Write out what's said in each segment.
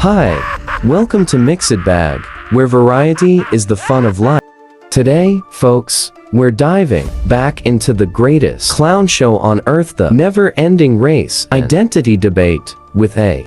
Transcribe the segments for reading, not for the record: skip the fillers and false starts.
Hi, welcome to MixedBag, where variety is the fun of life. Today, folks, we're diving back into the greatest clown show on earth, the never-ending race identity debate, with a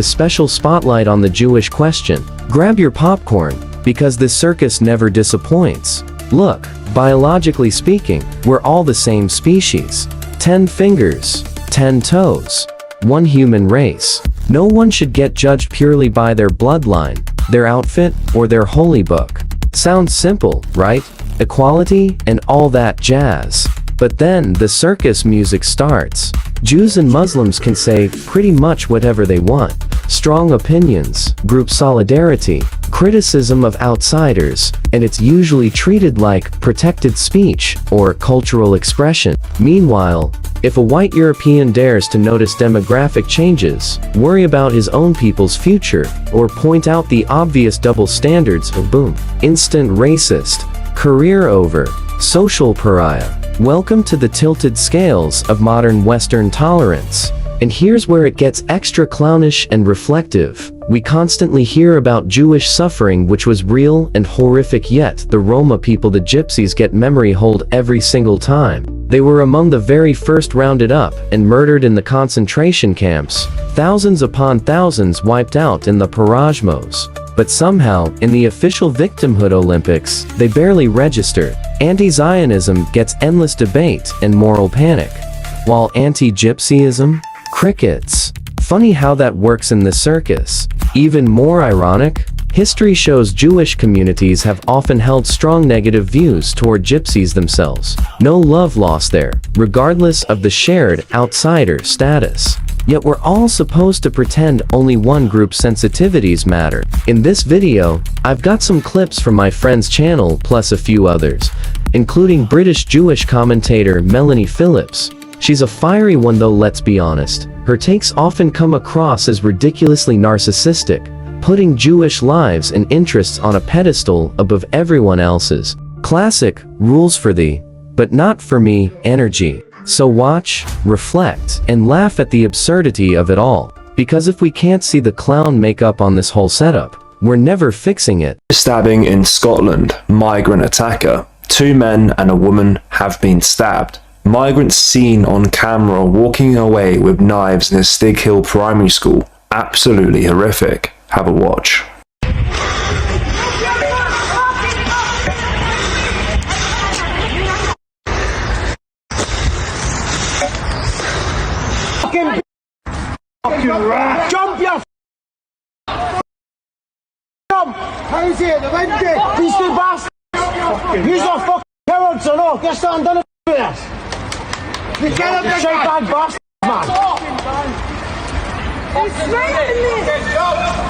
special spotlight on the Jewish question. Grab your popcorn, because this circus never disappoints. Look, biologically speaking, we're all the same species. 10 fingers, 10 toes, one human race. No one should get judged purely by their bloodline, their outfit, or their holy book. Sounds simple, right? Equality and all that jazz. But then the circus music starts. Jews and Muslims can say pretty much whatever they want. Strong opinions, group solidarity, criticism of outsiders, and it's usually treated like protected speech or cultural expression. Meanwhile, if a white European dares to notice demographic changes, worry about his own people's future, or point out the obvious double standards, boom, instant racist, career over, social pariah. Welcome to the tilted scales of modern Western tolerance. And here's where it gets extra clownish and reflective. We constantly hear about Jewish suffering, which was real and horrific, yet the Roma people, the Gypsies, get memory hold every single time. They were among the very first rounded up and murdered in the concentration camps, thousands upon thousands wiped out in the Porajmos. But somehow, in the official victimhood Olympics, they barely register. Anti-Zionism gets endless debate and moral panic, while anti-Gypsyism? Crickets. Funny how that works in the circus. Even more ironic, history shows Jewish communities have often held strong negative views toward Gypsies themselves. No love lost there, regardless of the shared outsider status. Yet we're all supposed to pretend only one group's sensitivities matter. In this video, I've got some clips from my friend's channel plus a few others, including British Jewish commentator Melanie Phillips. She's a fiery one though, let's be honest. Her takes often come across as ridiculously narcissistic, putting Jewish lives and interests on a pedestal above everyone else's. Classic, rules for thee, but not for me, energy. So watch, reflect, and laugh at the absurdity of it all. Because if we can't see the clown makeup on this whole setup, we're never fixing it. Stabbing in Scotland. Migrant attacker. 2 men and a woman have been stabbed. Migrants seen on camera walking away with knives in a Stig Hill primary school. Absolutely horrific. Have a watch. Jump, you jump! How's it? The wind? These 2 bastards! He's a fucking coward, so no! Get something done with this! You cannot be shite bag bastards, man! It's smelling this!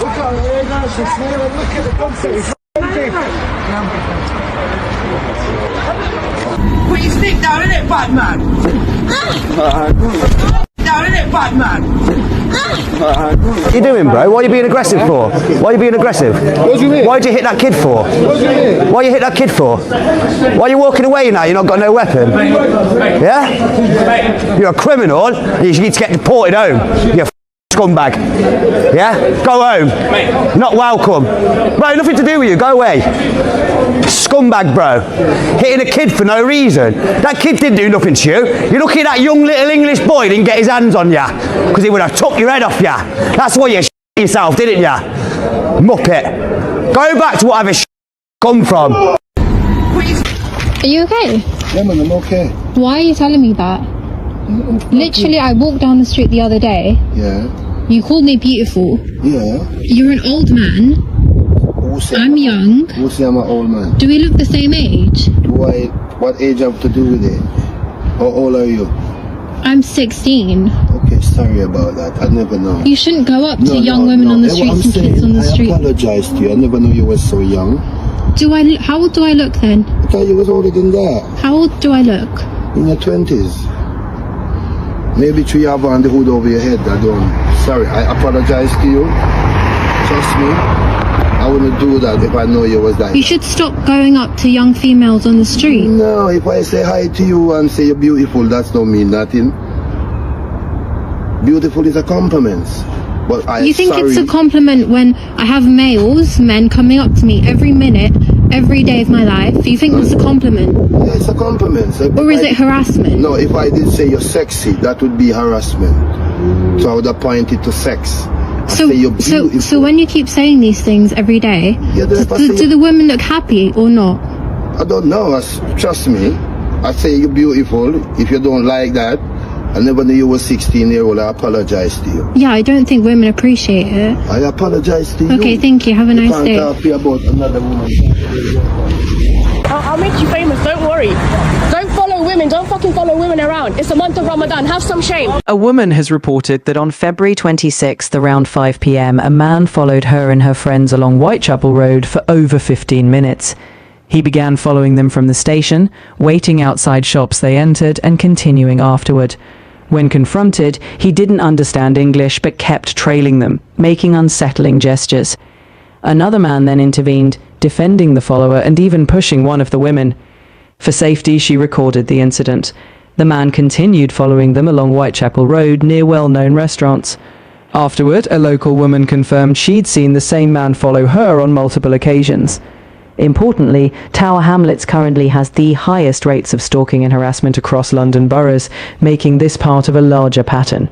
Look at the guys, it's smelling. Look at the guns. Put your stick down in it, bad man! Down in it, bad man! What are you doing, bro? Why are you being aggressive for? Why are you being aggressive? What do you mean? Why did you hit that kid for? What do you mean? Why you hit that kid for? Why are you walking away now? You've not got no weapon? Yeah? You're a criminal. You need to get deported home. You scumbag. Yeah? Go home. Not welcome. Bro, nothing to do with you. Go away. Scumbag, bro. Hitting a kid for no reason. That kid didn't do nothing to you. You're lucky that young little English boy didn't get his hands on you, because he would have took your head off you. That's why you yourself, didn't you? Muppet. Go back to whatever come from. Are you okay? Yeah, man, I'm okay. Why are you telling me that? Literally, I walked down the street the other day. Yeah. You called me beautiful. Yeah. You're an old man. I'm young. Who say I'm an old man? Do we look the same age? What age have to do with it? How old are you? I'm 16. Okay, sorry about that. I never know. You shouldn't go up to young women on the streets and kids on the street. I apologize to you. I never knew you were so young. How old do I look then? I thought you was older than that. How old do I look? In your 20s. Maybe you have on the hood over your head. Sorry, I apologize to you. Trust me. I wouldn't do that if I know you was that. You should stop going up to young females on the street. No, if I say hi to you and say you're beautiful, that don't mean nothing. Beautiful is a compliment. But You think it's a compliment when I have men coming up to me every minute, every day of my life? You think that's a compliment? Yeah, it's a compliment. So Or is it harassment? No, if I did say you're sexy, that would be harassment. So I would have pointed to sex. So when you keep saying these things every day, do the women look happy or not? I don't know. Trust me. I say you're beautiful. If you don't like that, I never knew you were 16-year-old. I apologize to you. Yeah, I don't think women appreciate it. I apologize to you. Okay, thank you. Have a nice day. Can't talk about another woman. I'll make you famous, don't worry. Don't follow women, don't fucking follow women around. It's the month of Ramadan, have some shame. A woman has reported that on February 26th around 5 p.m, a man followed her and her friends along Whitechapel Road for over 15 minutes. He began following them from the station, waiting outside shops they entered and continuing afterward. When confronted, he didn't understand English but kept trailing them, making unsettling gestures. Another man then intervened, defending the follower and even pushing one of the women. For safety, she recorded the incident. The man continued following them along Whitechapel Road near well-known restaurants. Afterward, a local woman confirmed she'd seen the same man follow her on multiple occasions. Importantly, Tower Hamlets currently has the highest rates of stalking and harassment across London boroughs, making this part of a larger pattern.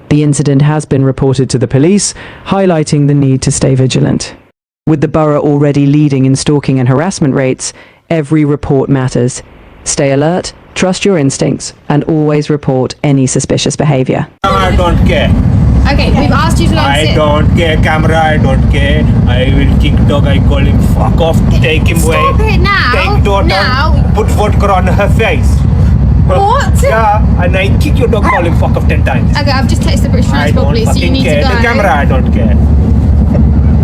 The incident has been reported to the police, highlighting the need to stay vigilant. With the borough already leading in stalking and harassment rates, every report matters. Stay alert, trust your instincts, and always report any suspicious behaviour. I don't care. Okay, we've asked you to I don't care, camera, I don't care. I will kick dog, I call him fuck off, take him away. Stop it now. Take daughter, Now. put vodka on her face. What? Yeah, and I kick your dog, call him fuck off 10 times. Okay, I've just texted the British I Transport don't Police, so you fucking need care. to go. The camera, I don't care.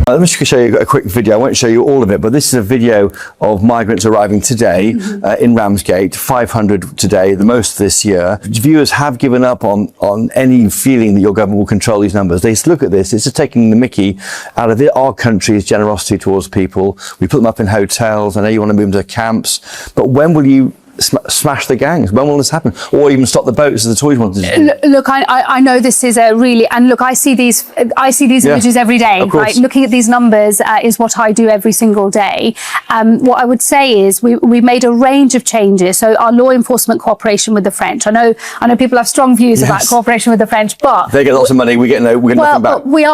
Let me just show you a quick video. I won't show you all of it, but this is a video of migrants arriving today in Ramsgate, 500 today, the most this year. Viewers have given up on any feeling that your government will control these numbers. They look at this, it's just taking the mickey out of our country's generosity towards people. We put them up in hotels. I know you want to move them to camps, but when will you smash the gangs? When will this happen? Or even stop the boats as the Tories wanted to do? Look, I know this is a really, and look, I see these images every day, right? Looking at these numbers is what I do every single day. What I would say is we made a range of changes. So our law enforcement cooperation with the French. I know people have strong views about cooperation with the French, but they get lots of money. We get nothing back. But we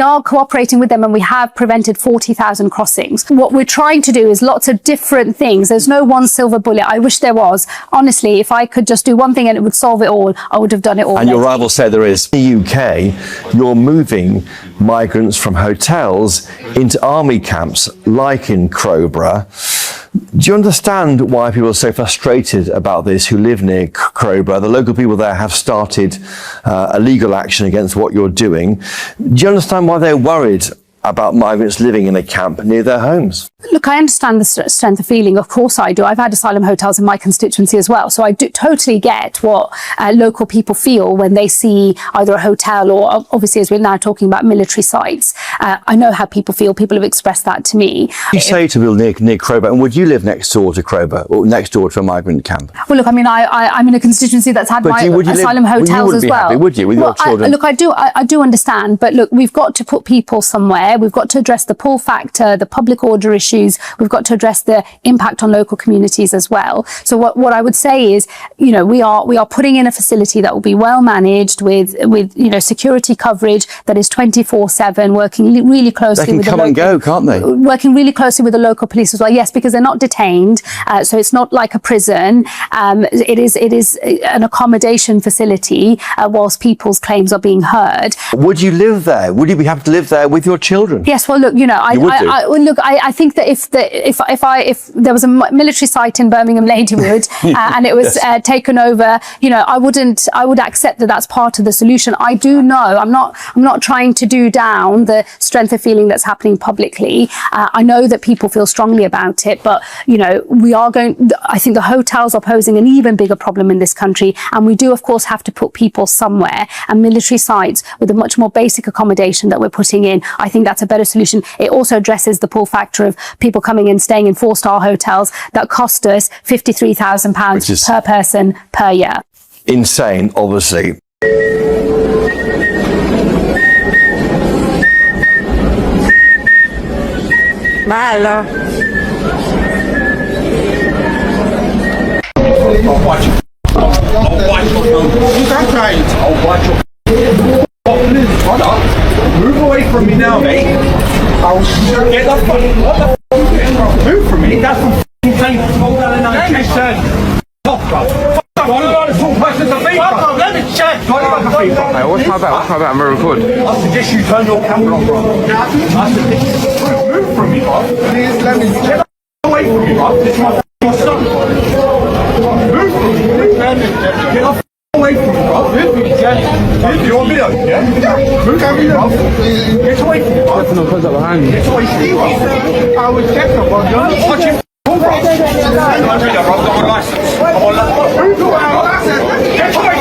are cooperating with them, and we have prevented 40,000 crossings. What we're trying to do is lots of different things. There's no one silver bullet. I wish there was. Honestly, if I could just do one thing and it would solve it all, I would have done it all. And your rivals say there is. In the UK, you're moving migrants from hotels into army camps, like in Crowborough. Do you understand why people are so frustrated about this who live near Crowborough? The local people there have started a legal action against what you're doing. Do you understand why they're worried about migrants living in a camp near their homes? Look, I understand the strength of feeling. Of course I do. I've had asylum hotels in my constituency as well. So I do totally get what local people feel when they see either a hotel or, obviously, as we're now talking about, military sites. I know how people feel. People have expressed that to me. You say to build near Crowborough, and would you live next door to Crowborough or next door to a migrant camp? Well, look, I mean, I'm in a constituency that's had asylum hotels as well. Happy, would you, with your children? Look, I do understand, but look, we've got to put people somewhere. We've got to address the pull factor, the public order issues. We've got to address the impact on local communities as well. So what I would say is, we are putting in a facility that will be well managed with security coverage that is 24/7, working really closely. They can come and go, can't they? Working really closely with the local police as well. Yes, because they're not detained, so it's not like a prison. It is an accommodation facility whilst people's claims are being heard. Would you live there? Would you be happy to live there with your children? Yes. Well, look, I think that if there was a military site in Birmingham Ladywood and it was taken over, I would accept that that's part of the solution. I do know I'm not trying to do down the strength of feeling that's happening publicly. I know that people feel strongly about it, but I think the hotels are posing an even bigger problem in this country, and we do of course have to put people somewhere, and military sites with a much more basic accommodation that we're putting in, I think that's a better solution. It also addresses the pull factor of people coming in, staying in 4-star hotels that cost us £53,000 per person per year. Insane, obviously. Bello. I'll watch your brother. Move away from me now, mate. I'll get the fuck. What the fuck? Move from me. That's from fucking hold down and I said. Fuck, bro. Fuck, I'm not a full person to be. Let me check. Hey, what's my bad? What's my bad? I'm gonna record. I suggest you turn your camera on, bro. I suggest you move from me, bro. Please let me get away from me, bro. This is my son. Move from me. Get off away from me, bro. You want video? Yeah? Move from me, bro. Get away from me, bro. Get away from me, bro. I was checking, bro. You're not touching. I'm on license. Get away.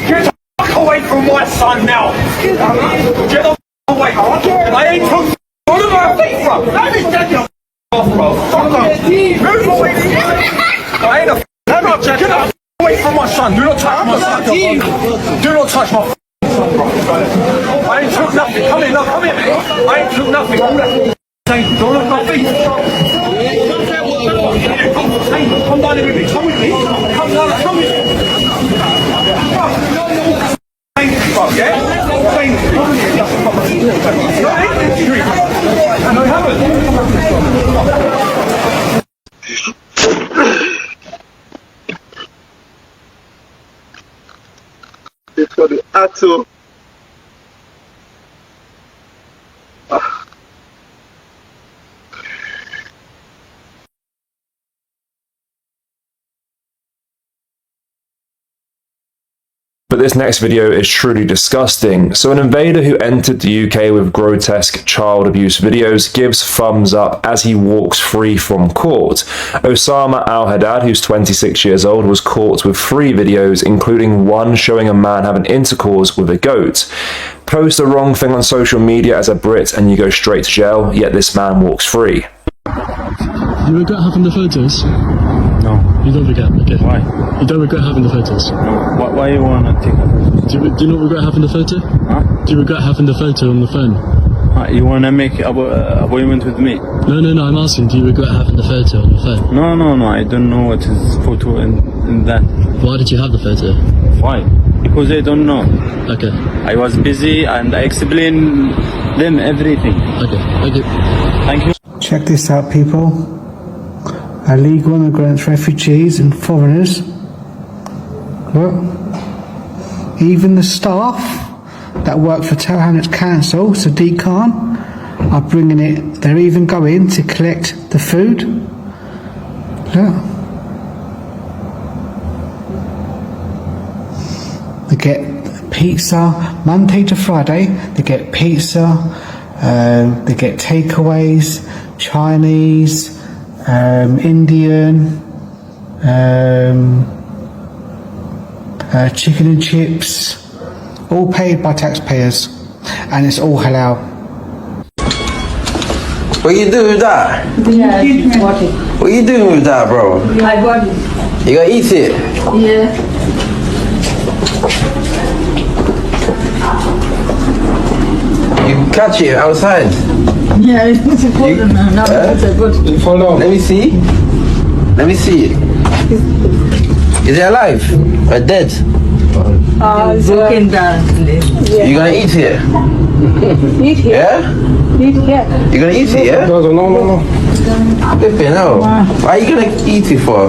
Get the fuck away from my son now. Get the fuck away. I ain't took one of my feet, bro. Let me take your off, bro. Fuck off. Move away from me. I ain't a get the fuck away from my son. Do not touch my son. Do not touch my son, bro. I ain't took nothing. Come here, look, come here, man. I ain't took nothing. Don't look at my feet. Come down here with me. Come with me. Come down. Come with me. Bro, yeah? No, I haven't. It's got the Atto. But this next video is truly disgusting. So an invader who entered the UK with grotesque child abuse videos gives thumbs up as he walks free from court. Osama Al-Haddad, who's 26 years old, was caught with 3 videos, including one showing a man having intercourse with a goat. Post the wrong thing on social media as a Brit and you go straight to jail, yet this man walks free. Do you regret having the photos? No. You don't regret? Okay. Why? You don't regret having the photos? No. Why you wanna take a photo? Do you not regret having the photo? Huh? Do you regret having the photo on the phone? You wanna make an appointment with me? No, I'm asking, do you regret having the photo on the phone? No, I don't know what is photo in that. Why did you have the photo? Why? Because I don't know. Okay. I was busy and I explained them everything. Okay. Thank you. Check this out, people. Illegal immigrants, refugees and foreigners. Look. Even the staff that work for Tower Hamlets Council, Sadiq Khan, are bringing it. They're even going to collect the food. Look. They get pizza Monday to Friday. They get pizza. They get takeaways, Chinese, Indian, chicken and chips, all paid by taxpayers, and it's all halal. What you do with that? Yeah, What you doing with that, bro? I got it. You gonna eat it? Yeah. You catch it outside? Yeah, it's a good now. It's a good. Follow. Let me see. Let me see it. Is it alive or dead? It's broken down. Yeah. You gonna eat it? Eat here? Yeah? Eat here. You gonna eat it, yeah? No. Pepe, no. Why are you gonna eat it for?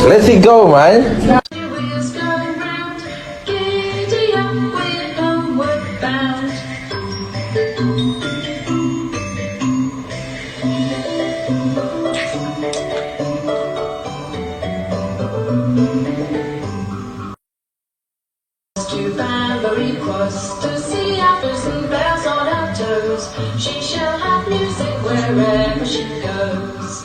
Let it go, man. To see apples and bells on her toes, she shall have music wherever she goes.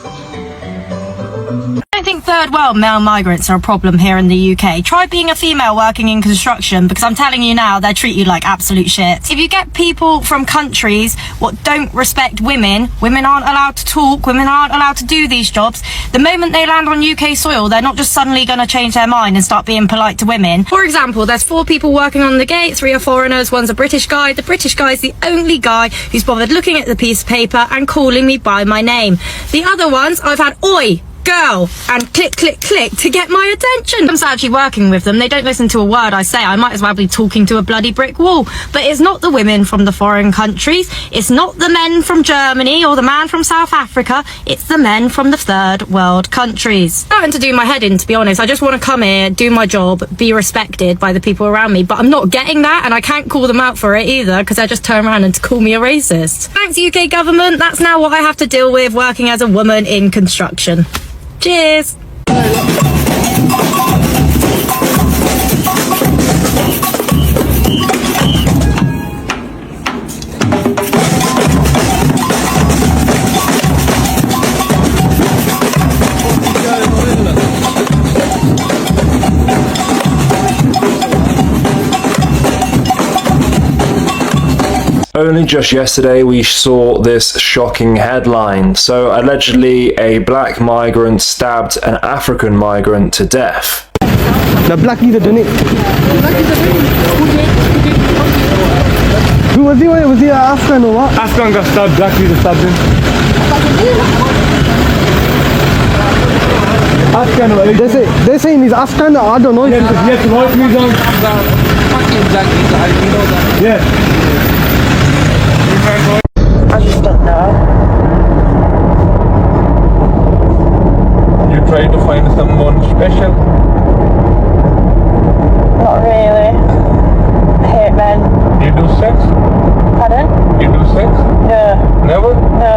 I don't think third world male migrants are a problem here in the UK. Try being a female working in construction, because I'm telling you now, they treat you like absolute shit. If you get people from countries what don't respect women, women aren't allowed to talk, women aren't allowed to do these jobs. The moment they land on UK soil, they're not just suddenly going to change their mind and start being polite to women. For example, there's 4 people working on the gate, 3 are foreigners, 1's a British guy. The British guy is the only guy who's bothered looking at the piece of paper and calling me by my name. The other ones, I've had oi, girl, and click, click, click to get my attention. I'm actually working with them. They don't listen to a word I say. I might as well be talking to a bloody brick wall. But it's not the women from the foreign countries. It's not the men from Germany or the man from South Africa. It's the men from the third world countries. Starting to do my head in, to be honest. I just want to come here, do my job, be respected by the people around me. But I'm not getting that, and I can't call them out for it either, because they just turn around and call me a racist. Thanks, UK government. That's now what I have to deal with working as a woman in construction. Cheers! Only just yesterday we saw this shocking headline. So allegedly a black migrant stabbed an African migrant to death. The black leader done it. Who was he? Was he an Afghan or what? Afghan got stabbed, black leader stabbed him. Afghan or they're saying he's Afghan, I don't know. Yes, white leader. Fucking black leader, how do you know that? Yeah. I just don't know. You try to find someone special? Not really. I hate men. You do sex? Pardon? You do sex? No. Never? No.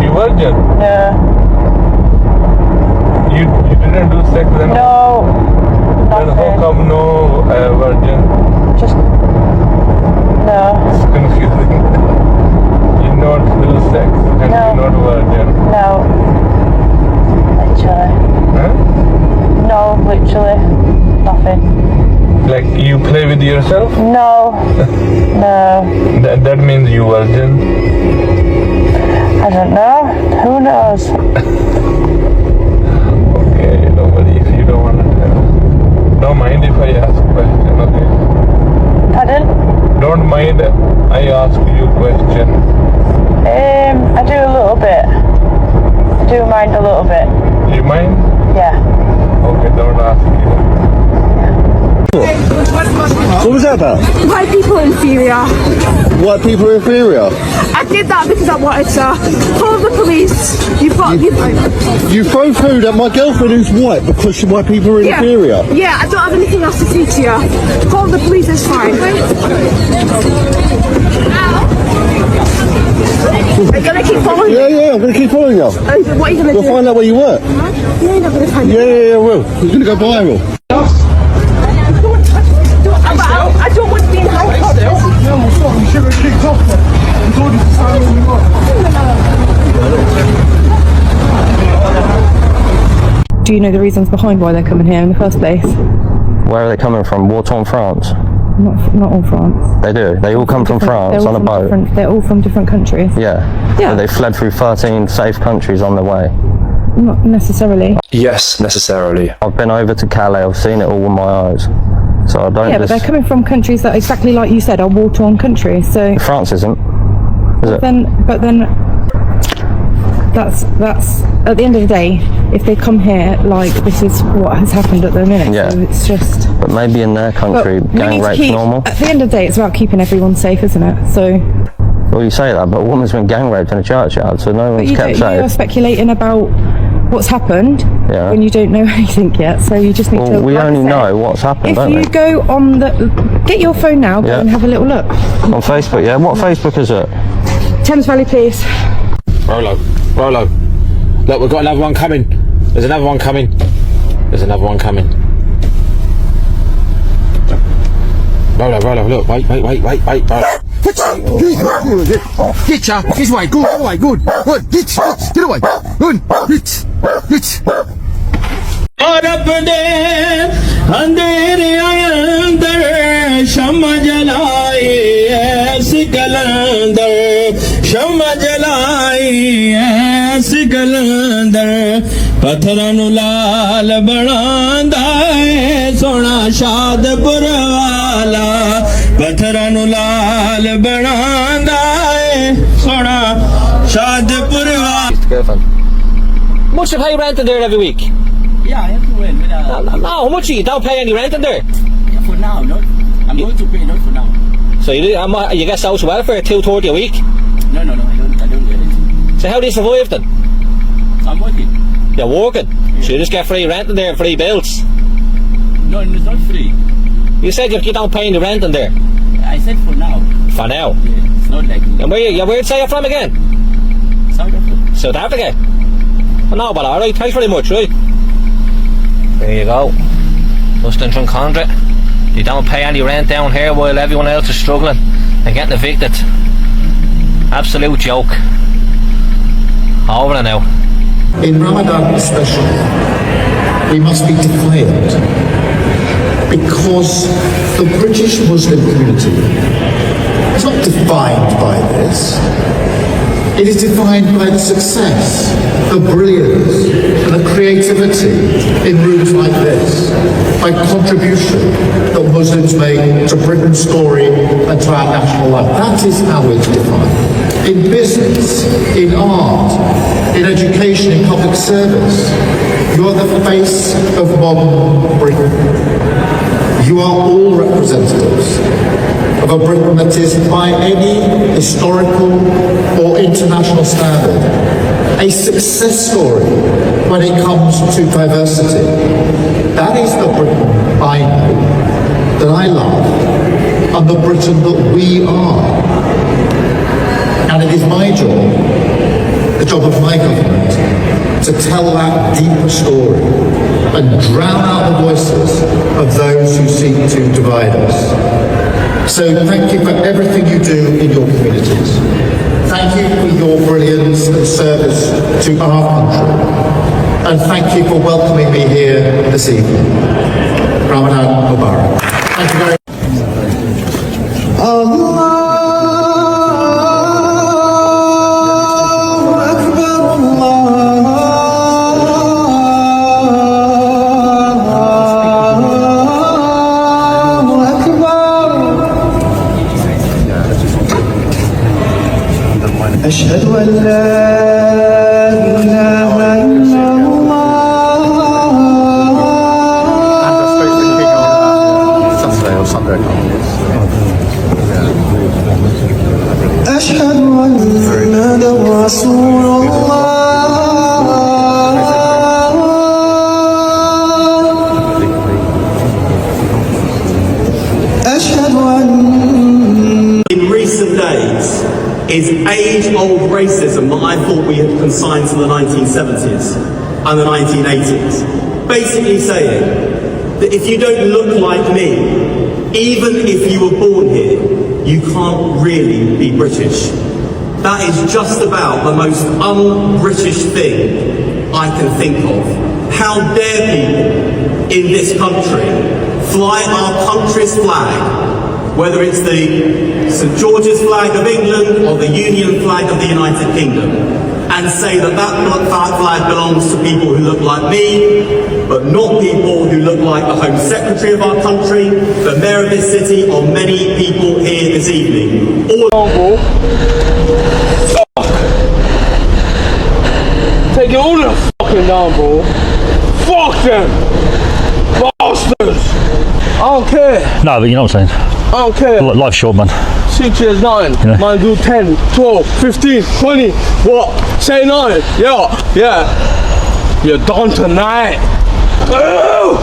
You virgin? No. You didn't do sex then? No. Then how come no virgin? Just... No. It's confusing. You not do sex and No. you're not virgin? No. Literally. Huh? No, literally. Nothing. Like you play with yourself? No. No. That means you virgin? I don't know. Who knows? Okay, nobody, if you don't want to tell. Don't mind if I ask a question, okay? Pardon? Don't mind I ask you a question. I do a little bit. I do mind a little bit. You mind? Yeah. Okay, don't ask you. What was that about? White people are inferior. White people are inferior? I did that because I wanted to. Call the police. You throw food at my girlfriend who's white because white people are inferior? Yeah, I don't have anything else to say to you. Call the police, it's fine. Are you gonna keep following me? Yeah, I'm gonna keep following you. What are you gonna do? We'll find out where you work. No, you're not gonna find me. Yeah, we'll. It's gonna go viral. I don't want to be in high Do you know the reasons behind why they're coming here in the first place? Where are they coming from? War-torn France? Not all France. They do. They all come from France on a boat. They're all from different countries. Yeah. But they fled through 13 safe countries on their way. Not necessarily. Yes, necessarily. I've been over to Calais. I've seen it all with my eyes. So I don't. Yeah, but they're coming from countries that, exactly like you said, are war-torn countries. So France isn't. Is it? But then, that's at the end of the day. If they come here, like this is what has happened at the minute. Yeah. So it's just. But maybe in their country, gang rape's normal. At the end of the day, it's about keeping everyone safe, isn't it? So. Well, you say that, but a woman's been gang raped in a churchyard, so no one's kept safe. You're speculating about what's happened when you don't know anything yet, so you just need to. Well, we only know what's happened, don't we? If you go on get your phone now, go and have a little look. On Facebook, yeah? What Facebook is it? Thames Valley Police. Rolo. Look, we've got another one coming. There's another one coming. Rolo, look, wait, Rolo. Get ya! This way, good, away, good. Get away. Good. और अपने अंधेरे अंदर शम्मा जलाई ऐसी कलंदर शम्मा जलाई ऐसी कलंदर पत्थरां नू लाल बनांदा है सोना शादपुर वाला पत्थरां नू लाल बनांदा है सोना शादपुर वाला. How much do you pay rent in there every week? Yeah, I have to rent. No, how much you don't pay any rent in there? Yeah, for now, not. I'm going to pay, not for now. So you get social welfare $2.30 a week? No, I don't get it. So how do you survive then? I'm working. You're working? Yeah. So you just get free rent in there and free bills? No, it's not free. You said you don't pay any rent in there? I said for now. For now? Yeah, it's not like... And where did you say you're from again? South Africa. South Africa? No, but alright, thanks very much, right? There you go. Just in Drumcondra. They don't pay any rent down here while everyone else is struggling and getting evicted. Absolute joke. Over and out. In Ramadan especially, we must be defiant because the British Muslim community is not defined by this. It is defined by the success, the brilliance, and the creativity in rooms like this, by contribution that Muslims make to Britain's story and to our national life. That is how it's defined. In business, in art, in education, in public service, you are the face of modern Britain. You are all representatives of a Britain that is, by any historical or international standard, a success story when it comes to diversity. That is the Britain I know, that I love, and the Britain that we are. And it is my job, the job of my government, to tell that deeper story and drown out the voices of those who seek to divide us. So thank you for everything you do in your communities. Thank you for your brilliance and service to our country. And thank you for welcoming me here this evening. Ramadan Mubarak. Thank you very much. أشهد أن لا إله إلا الله أشهد أن محمدا رسول الله أشهد أن. In recent days is age-old racism that I thought we had consigned to the 1970s and the 1980s. Basically saying that if you don't look like me, even if you were born here, you can't really be British. That is just about the most un-British thing I can think of. How dare people in this country fly our country's flag, whether it's the St George's flag of England or the Union flag of the United Kingdom, and say that that flag belongs to people who look like me, but not people who look like the Home Secretary of our country, the Mayor of this city, or many people here this evening. Take it all the fucking down, bro. Fuck them! Bastards! I don't care. No, but you know what I'm saying. I don't care. Life's short, man. 6 years, 9. You know? Man, do 10, 12, 15, 20. What? Say 9. Yeah. You're done tonight. Oh!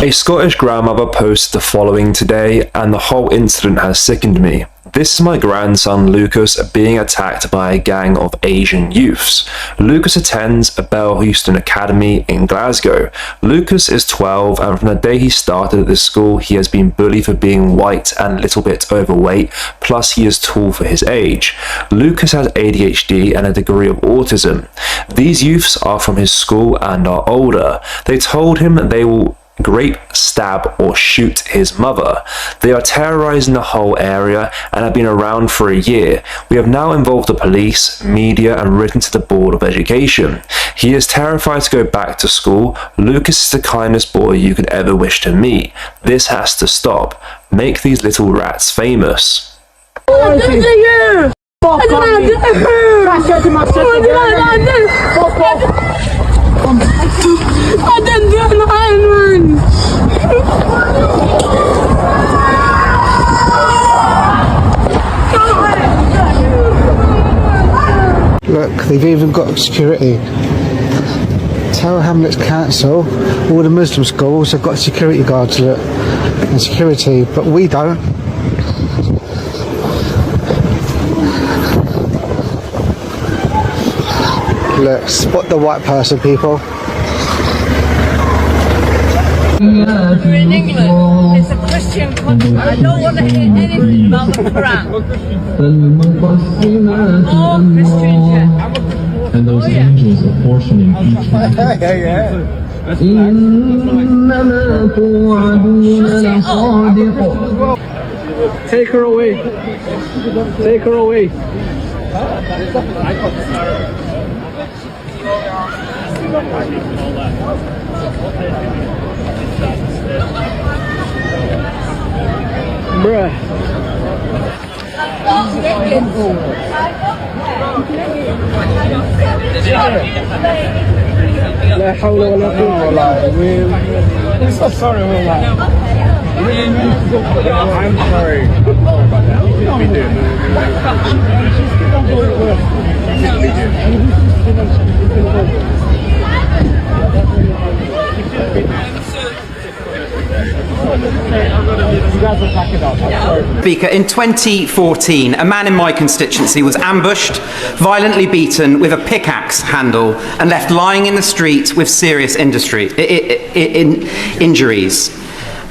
A Scottish grandmother posted the following today, and the whole incident has sickened me. This is my grandson Lucas being attacked by a gang of Asian youths. Lucas attends a Bell Houston Academy in Glasgow. Lucas is 12 and from the day he started at this school he has been bullied for being white and a little bit overweight, plus he is tall for his age. Lucas has ADHD and a degree of autism. These youths are from his school and are older. They told him they will rape, stab or shoot his mother. They are terrorizing the whole area and have been around for a year. We have now involved the police, media and written to the Board of Education. He is terrified to go back to school. Lucas is the kindest boy you could ever wish to meet. This has to stop. Make these little rats famous. Look, they've even got security. Tower Hamlets Council, all the Muslim schools have got security guards, look, and security, but we don't. Look, spot the white person, people. We're in England. It's a Christian country. I don't want to hear anything about the Quran. More Christians here. And those angels apportioning each one. Take her away. Take her away. Bruh. لا حول ولا قوة إلا بالله. I'm so sorry, والله. I'm sorry. Speaker, in 2014, a man in my constituency was ambushed, violently beaten with a pickaxe handle and left lying in the street with serious injuries.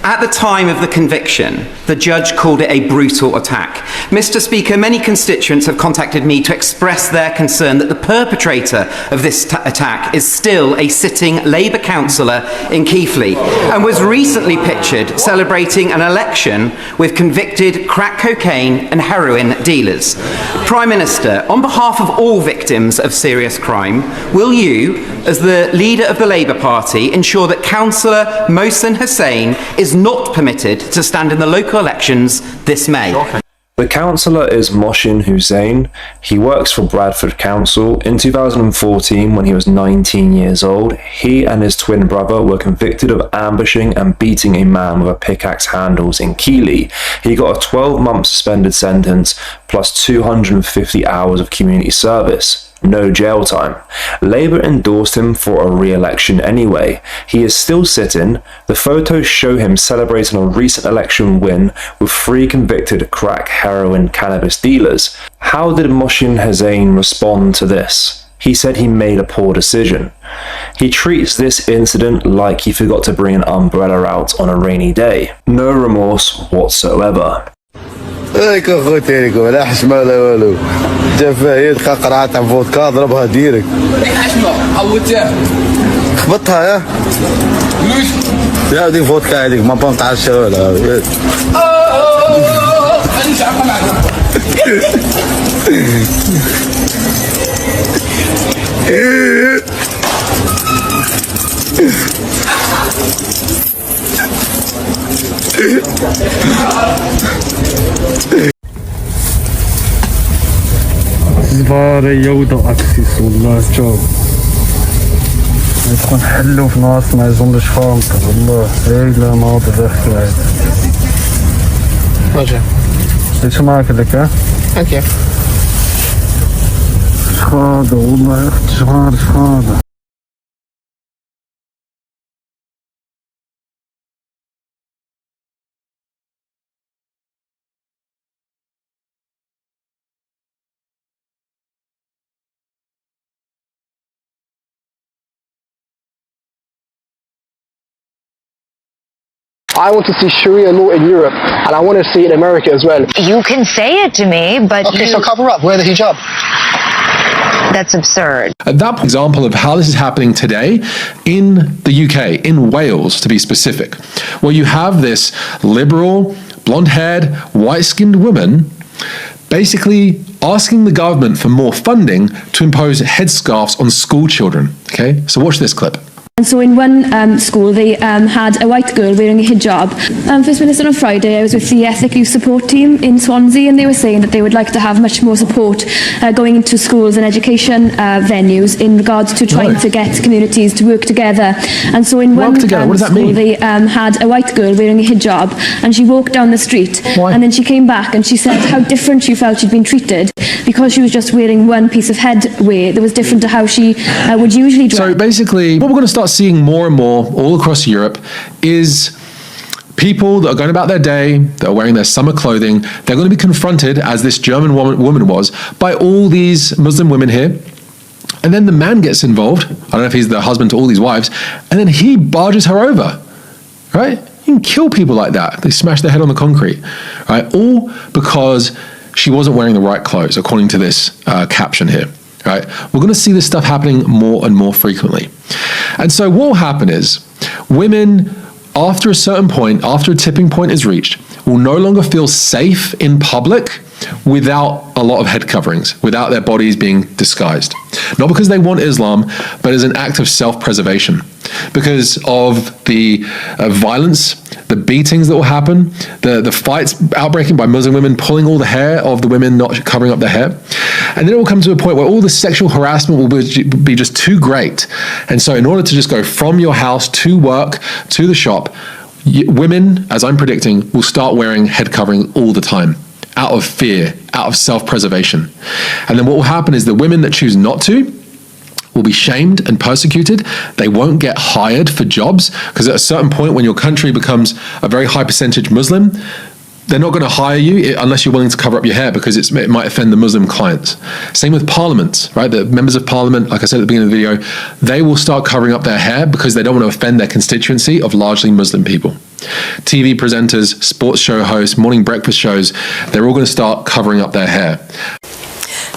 At the time of the conviction, the judge called it a brutal attack. Mr. Speaker, many constituents have contacted me to express their concern that the perpetrator of this attack is still a sitting Labour councillor in Keighley and was recently pictured celebrating an election with convicted crack cocaine and heroin dealers. Prime Minister, on behalf of all victims of serious crime, will you, as the leader of the Labour Party, ensure that Councillor Mohsen Hussain is not permitted to stand in the local elections this May? The councillor is Mohsen Hussain. He works for Bradford Council. In 2014, when he was 19 years old, he and his twin brother were convicted of ambushing and beating a man with a pickaxe handles in Keighley. He got a 12-month suspended sentence plus 250 hours of community service. No jail time. Labour endorsed him for a re-election anyway. He is still sitting. The photos show him celebrating a recent election win with 3 convicted crack, heroin, cannabis dealers. How did Mohsen Hussain respond to this? He said he made a poor decision. He treats this incident like he forgot to bring an umbrella out on a rainy day. No remorse whatsoever. هيك اخوتي هيك ولا حشمه لا والو جا فيها تلقى قرعتها فودكا ضربها ديريكت حشمه عودتها خبطها يا ليش لا هذيك فودكا هذيك ما بنت على الشوالة خليش عقل معك زبارة يوضع أكسيس والله جوب تكون حلو في ناس ما يظنش فهمت والله هيلا ناضي ذاك وجه ايش معك لك ها؟ اوكي شهادة والله يا اختي شهادة I want to see Sharia law in Europe, and I want to see it in America as well. You can say it to me, but okay, so cover up, wear the hijab. That's absurd. That example of how this is happening today in the UK, in Wales to be specific, where you have this liberal, blonde-haired, white-skinned woman basically asking the government for more funding to impose headscarves on school children. Okay, so watch this clip. And so in one school, they had a white girl wearing a hijab. First Minister, on Friday, I was with the Ethnic Youth Support Team in Swansea, and they were saying that they would like to have much more support going into schools and education venues in regards to trying to get communities to work together. And so in one school, they had a white girl wearing a hijab, and she walked down the street. And then she came back and she said how different she felt she'd been treated because she was just wearing one piece of headwear that was different to how she would usually dress. So basically, what we're going to start seeing more and more all across Europe is people that are going about their day, that are wearing their summer clothing, they're going to be confronted, as this German woman was, by all these Muslim women here. And then the man gets involved. I don't know if he's the husband to all these wives. And then he barges her over, right? You can kill people like that. They smash their head on the concrete, right? All because she wasn't wearing the right clothes, according to this caption here. Right? We're going to see this stuff happening more and more frequently. And so what will happen is women, after a certain point, after a tipping point is reached, will no longer feel safe in public without a lot of head coverings, without their bodies being disguised. Not because they want Islam, but as an act of self-preservation. Because of the violence, the beatings that will happen, the fights outbreaking by Muslim women, pulling all the hair of the women, not covering up their hair. And then it will come to a point where all the sexual harassment will be just too great. And so in order to just go from your house to work, to the shop, women, as I'm predicting, will start wearing head covering all the time, out of fear, out of self-preservation. And then what will happen is the women that choose not to will be shamed and persecuted. They won't get hired for jobs, because at a certain point when your country becomes a very high percentage Muslim, they're not going to hire you unless you're willing to cover up your hair, because it might offend the Muslim clients. Same with parliaments, right? The members of parliament, like I said at the beginning of the video, they will start covering up their hair because they don't want to offend their constituency of largely Muslim people. TV presenters, sports show hosts, morning breakfast shows, they're all going to start covering up their hair.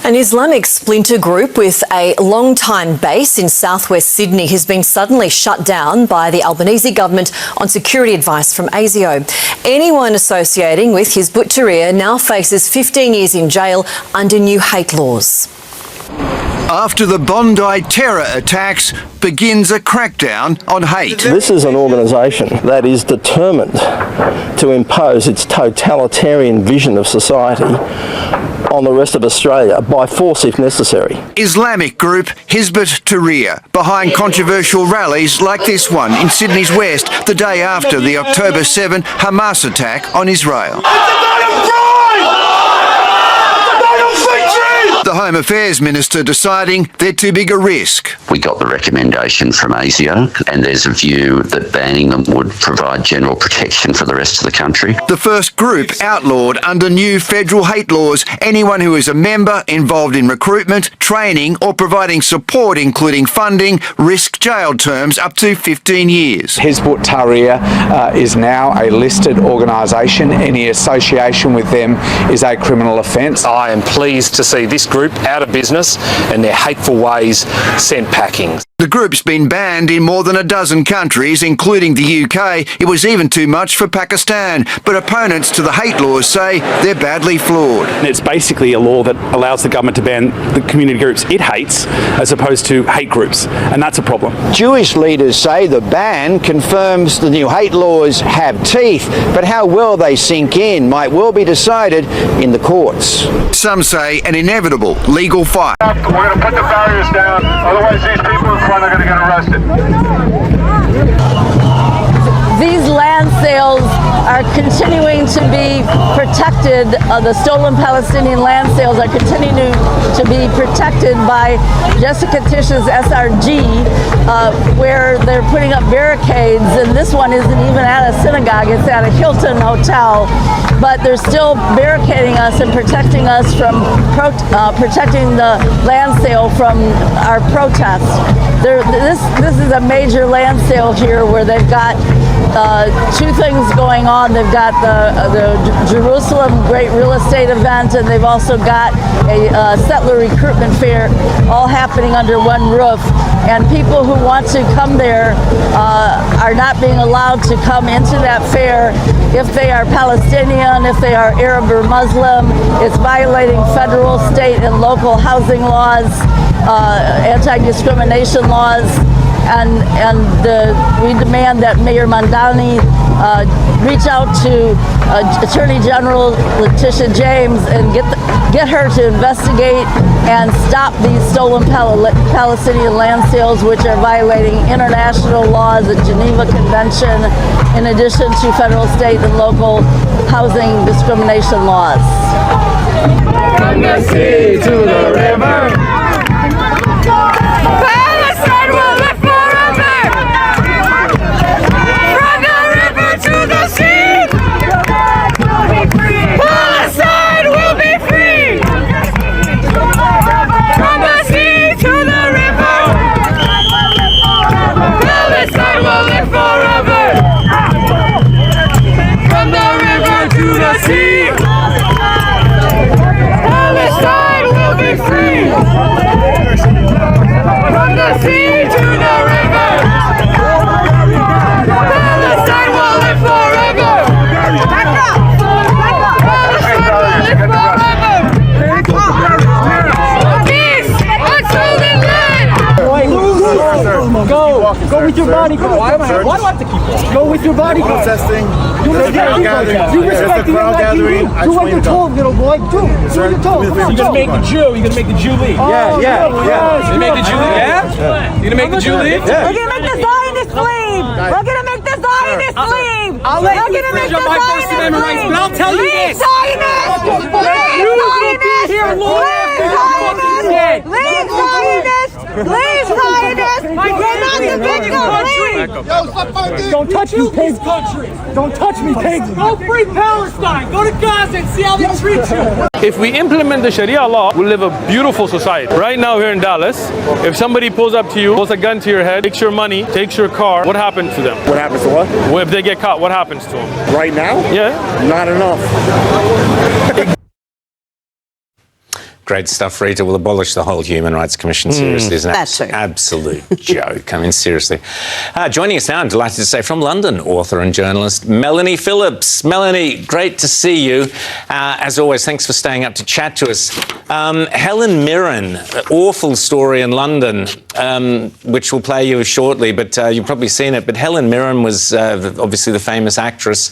An Islamic splinter group with a long-time base in southwest Sydney has been suddenly shut down by the Albanese government on security advice from ASIO. Anyone associating with Hizb ut-Tahrir now faces 15 years in jail under new hate laws. After the Bondi terror attacks, begins a crackdown on hate. This is an organisation that is determined to impose its totalitarian vision of society on the rest of Australia by force if necessary. Islamic group Hizb ut-Tahrir, behind controversial rallies like this one in Sydney's West the day after the October 7 Hamas attack on Israel. The Home Affairs Minister deciding they're too big a risk. We got the recommendation from ASIO, and there's a view that banning them would provide general protection for the rest of the country. The first group outlawed under new federal hate laws anyone who is a member, involved in recruitment, training or providing support, including funding, risk jail terms up to 15 years. Hizb ut-Tahrir is now a listed organisation. Any association with them is a criminal offence. I am pleased to see this group out of business and their hateful ways sent packing. The group's been banned in more than a dozen countries, including the UK. It was even too much for Pakistan. But opponents to the hate laws say they're badly flawed. It's basically a law that allows the government to ban the community groups it hates as opposed to hate groups, and that's a problem. Jewish leaders say the ban confirms the new hate laws have teeth, but how well they sink in might well be decided in the courts. Some say an inevitable legal fight. We're going to put the barriers down, otherwise these people in front are going to get arrested. These land sales are continuing to be protected. The stolen Palestinian land sales are continuing to be protected by Jessica Tisch's SRG, where they're putting up barricades. And this one isn't even at a synagogue, it's at a Hilton hotel. But they're still barricading us and protecting us from protecting the land sale from our protests. This is a major land sale here where they've got two things going on. They've got the Jerusalem Great Real Estate Event, and they've also got a settler recruitment fair, all happening under one roof. And people who want to come there are not being allowed to come into that fair if they are Palestinian, if they are Arab or Muslim. It's violating federal, state, and local housing laws, anti-discrimination laws. And we demand that Mayor Mandani reach out to Attorney General Letitia James and get her to investigate and stop these stolen Palestinian land sales, which are violating international laws, the Geneva Convention, in addition to federal, state, and local housing discrimination laws. From the sea to the river. Go with your body. Why do I have to keep going? Go with your body. Protesting. You respect the crowd gathering. Do what you're told, little boy. Do what you're told. You're gonna make the Jew. You're gonna make the Jew leave. Yeah. You make the Jew leave. Yeah. You gonna make the Jew leave? We're gonna make the Zionist leave. We're gonna make the Zionist leave. I'll let you jump my First Amendment rights, but I'll tell you this. Leave Zionist. Leave Zionist. Leave Zionist. You're not the victim. Leave. Don't touch me, pig. Don't touch me, pig. Go free Palestine. Go to Gaza and see how they treat you. If we implement the Sharia law, we'll live a beautiful society. Right now here in Dallas, if somebody pulls up to you, pulls a gun to your head, takes your money, takes your car, what happens to them? What happens to what? Well, if they get caught, what happens to them? Right now? Yeah. Not enough. Great stuff, Rita. We'll abolish the whole Human Rights Commission. Seriously, isn't That's true. Absolute joke. I mean, seriously. Joining us now, I'm delighted to say, from London, author and journalist Melanie Phillips. Melanie, great to see you. As always, thanks for staying up to chat to us. Helen Mirren, awful story in London, which we'll play you shortly, but you've probably seen it. But Helen Mirren was obviously the famous actress.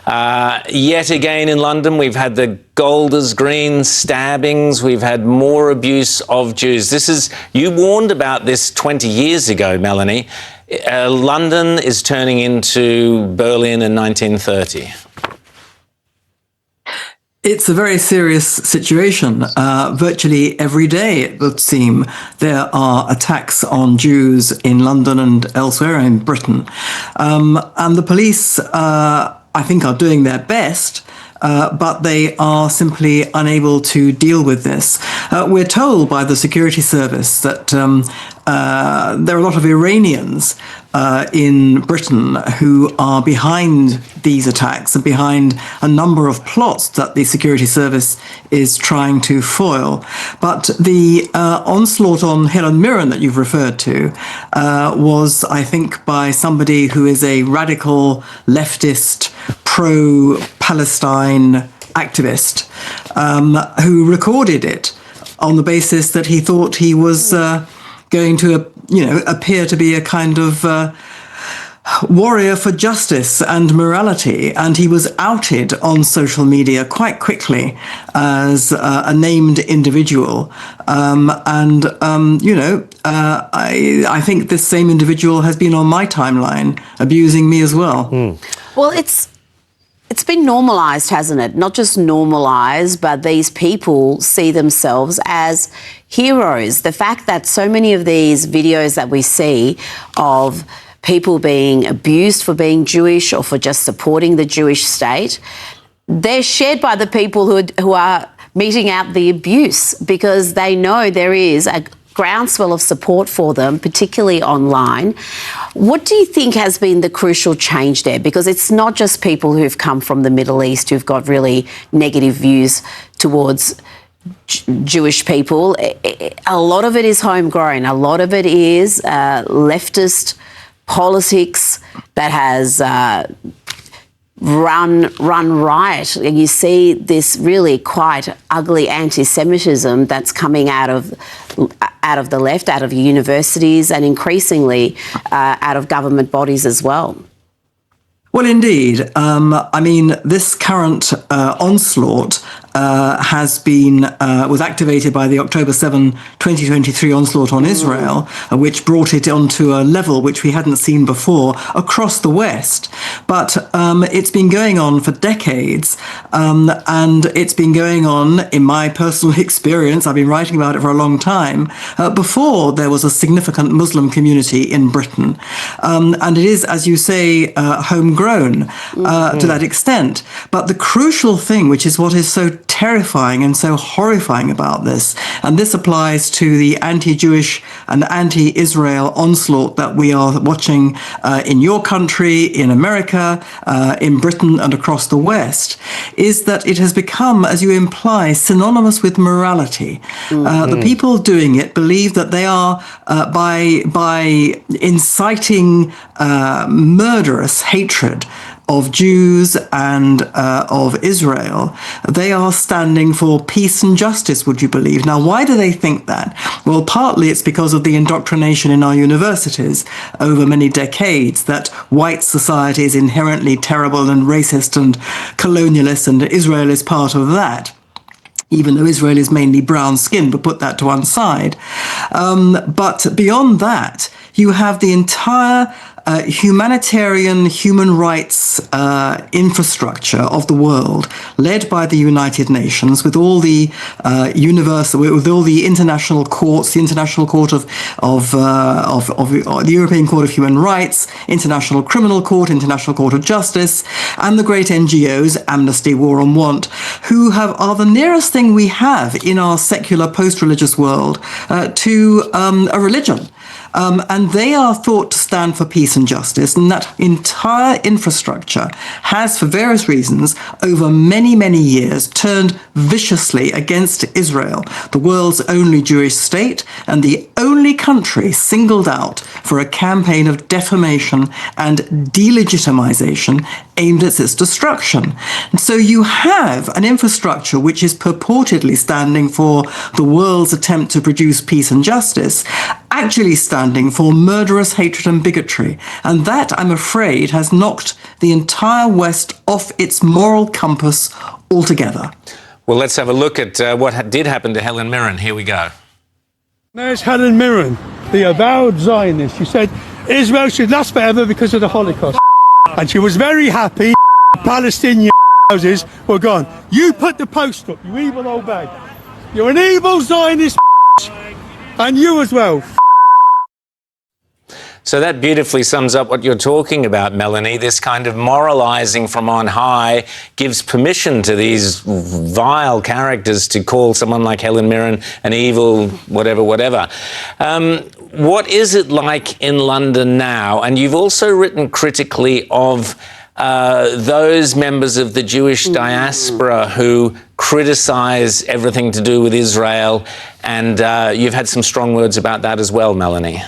Yet again in London, we've had the Golders Green stabbings. We've had more abuse of Jews. You warned about this 20 years ago, Melanie. London is turning into Berlin in 1930. It's a very serious situation. Virtually every day, it would seem, there are attacks on Jews in London and elsewhere in Britain. And the police, I think, are doing their best. But they are simply unable to deal with this. We're told by the security service that there are a lot of Iranians in Britain who are behind these attacks and behind a number of plots that the security service is trying to foil. But the onslaught on Helen Mirren that you've referred to was, I think, by somebody who is a radical leftist pro-Palestine activist who recorded it on the basis that he thought he was going to, appear to be a kind of warrior for justice and morality, and he was outed on social media quite quickly as a named individual. I think this same individual has been on my timeline abusing me as well. Well, it's been normalised, hasn't it? Not just normalised, but these people see themselves as heroes. The fact that so many of these videos that we see of people being abused for being Jewish or for just supporting the Jewish state, they're shared by the people who are meting out the abuse because they know there is a groundswell of support for them, particularly online. What do you think has been the crucial change there? Because it's not just people who've come from the Middle East who've got really negative views towards Jewish people. A lot of it is homegrown. A lot of it is leftist politics that has run riot. And you see this really quite ugly anti-Semitism that's coming out of the left, out of universities, and increasingly out of government bodies as well. Well, indeed. I mean, this current onslaught was activated by the October 7, 2023 onslaught on Israel, which brought it onto a level which we hadn't seen before across the West. But it's been going on for decades, and it's been going on, in my personal experience, I've been writing about it for a long time, before there was a significant Muslim community in Britain. And it is, as you say, homegrown to that extent. But the crucial thing, which is what is so terrifying and so horrifying about this, and this applies to the anti-Jewish and anti-Israel onslaught that we are watching in your country, in America, in Britain and across the West, is that it has become, as you imply, synonymous with morality. The people doing it believe that they are, by inciting murderous hatred of Jews and of Israel, they are standing for peace and justice, would you believe? Now, why do they think that? Well, partly it's because of the indoctrination in our universities over many decades that white society is inherently terrible and racist and colonialist, and Israel is part of that, even though Israel is mainly brown-skinned, but put that to one side. But beyond that, you have the entire humanitarian human rights infrastructure of the world, led by the United Nations, with all the with all the international courts, the International Court of the European Court of Human Rights, International Criminal Court, International Court of Justice, and the great NGOs, Amnesty, War on Want, who are the nearest thing we have in our secular post-religious world to a religion. And they are thought to stand for peace and justice, and that entire infrastructure has, for various reasons, over many, many years, turned viciously against Israel, the world's only Jewish state, and the only country singled out for a campaign of defamation and delegitimization aimed at its destruction. And so you have an infrastructure which is purportedly standing for the world's attempt to produce peace and justice, actually standing for murderous hatred and bigotry. And that, I'm afraid, has knocked the entire West off its moral compass altogether. Well, let's have a look at what did happen to Helen Mirren. Here we go. There's Helen Mirren, the avowed Zionist. She said Israel should last forever because of the Holocaust. And she was very happy Palestinian houses were gone. You put the post up, you evil old bag. You're an evil Zionist, and you as well. So that beautifully sums up what you're talking about, Melanie. This kind of moralising from on high gives permission to these vile characters to call someone like Helen Mirren an evil whatever. What is it like in London now? And you've also written critically of those members of the Jewish diaspora who criticise everything to do with Israel, and you've had some strong words about that as well, Melanie.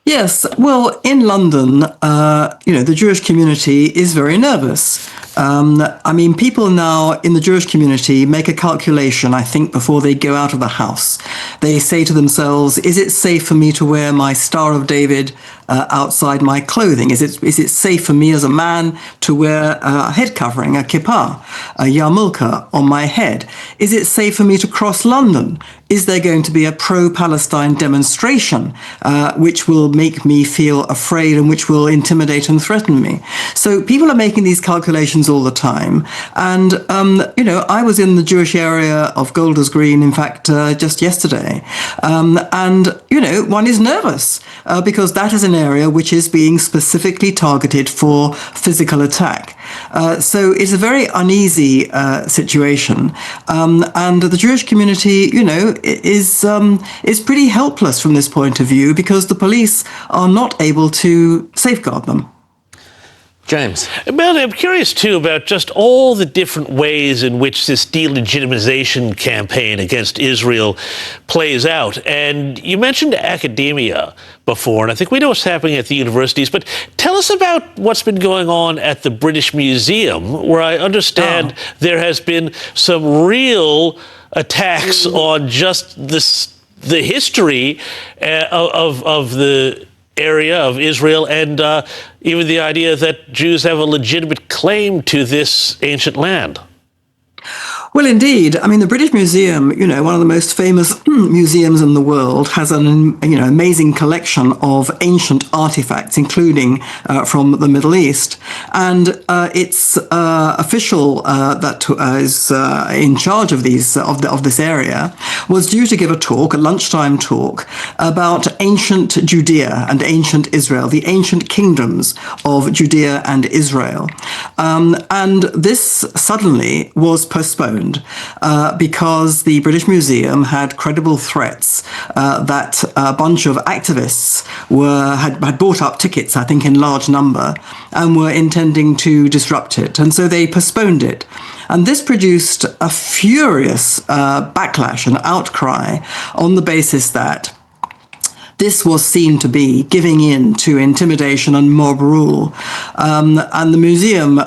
Yes, well, in London, the Jewish community is very nervous. I mean, people now in the Jewish community make a calculation, I think, before they go out of the house. They say to themselves, is it safe for me to wear my Star of David outside my clothing? Is it safe for me as a man to wear a head covering, a kippah, a yarmulke on my head? Is it safe for me to cross London? Is there going to be a pro-Palestine demonstration which will make me feel afraid and which will intimidate and threaten me? So people are making these calculations all the time. And I was in the Jewish area of Golders Green, in fact, just yesterday. And one is nervous because that is an area which is being specifically targeted for physical attack. So it's a very uneasy situation. And the Jewish community, is pretty helpless from this point of view because the police are not able to safeguard them. James. Melanie, I'm curious, too, about just all the different ways in which this delegitimization campaign against Israel plays out. And you mentioned academia before, and I think we know what's happening at the universities, but tell us about what's been going on at the British Museum, where I understand there has been some real attacks on just the history of the area of Israel, and even the idea that Jews have a legitimate claim to this ancient land. Well, indeed. I mean, the British Museum, one of the most famous museums in the world, has an amazing collection of ancient artifacts, including from the Middle East. And its official that is in charge of these of this area was due to give a talk, a lunchtime talk, about ancient Judea and ancient Israel, the ancient kingdoms of Judea and Israel. And this suddenly was postponed because the British Museum had credible threats that a bunch of activists had bought up tickets, I think, in large number, and were intending to disrupt it. And so they postponed it. And this produced a furious backlash and outcry on the basis that this was seen to be giving in to intimidation and mob rule. And the museum,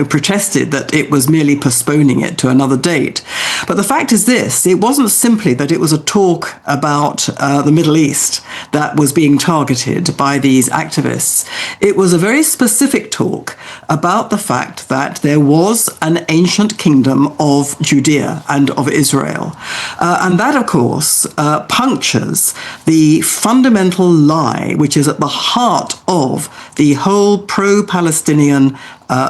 protested that it was merely postponing it to another date. But the fact is this, it wasn't simply that it was a talk about the Middle East that was being targeted by these activists. It was a very specific talk about the fact that there was an ancient kingdom of Judea and of Israel. And that, of course, punctures the fundamental lie which is at the heart of the whole pro-Palestinian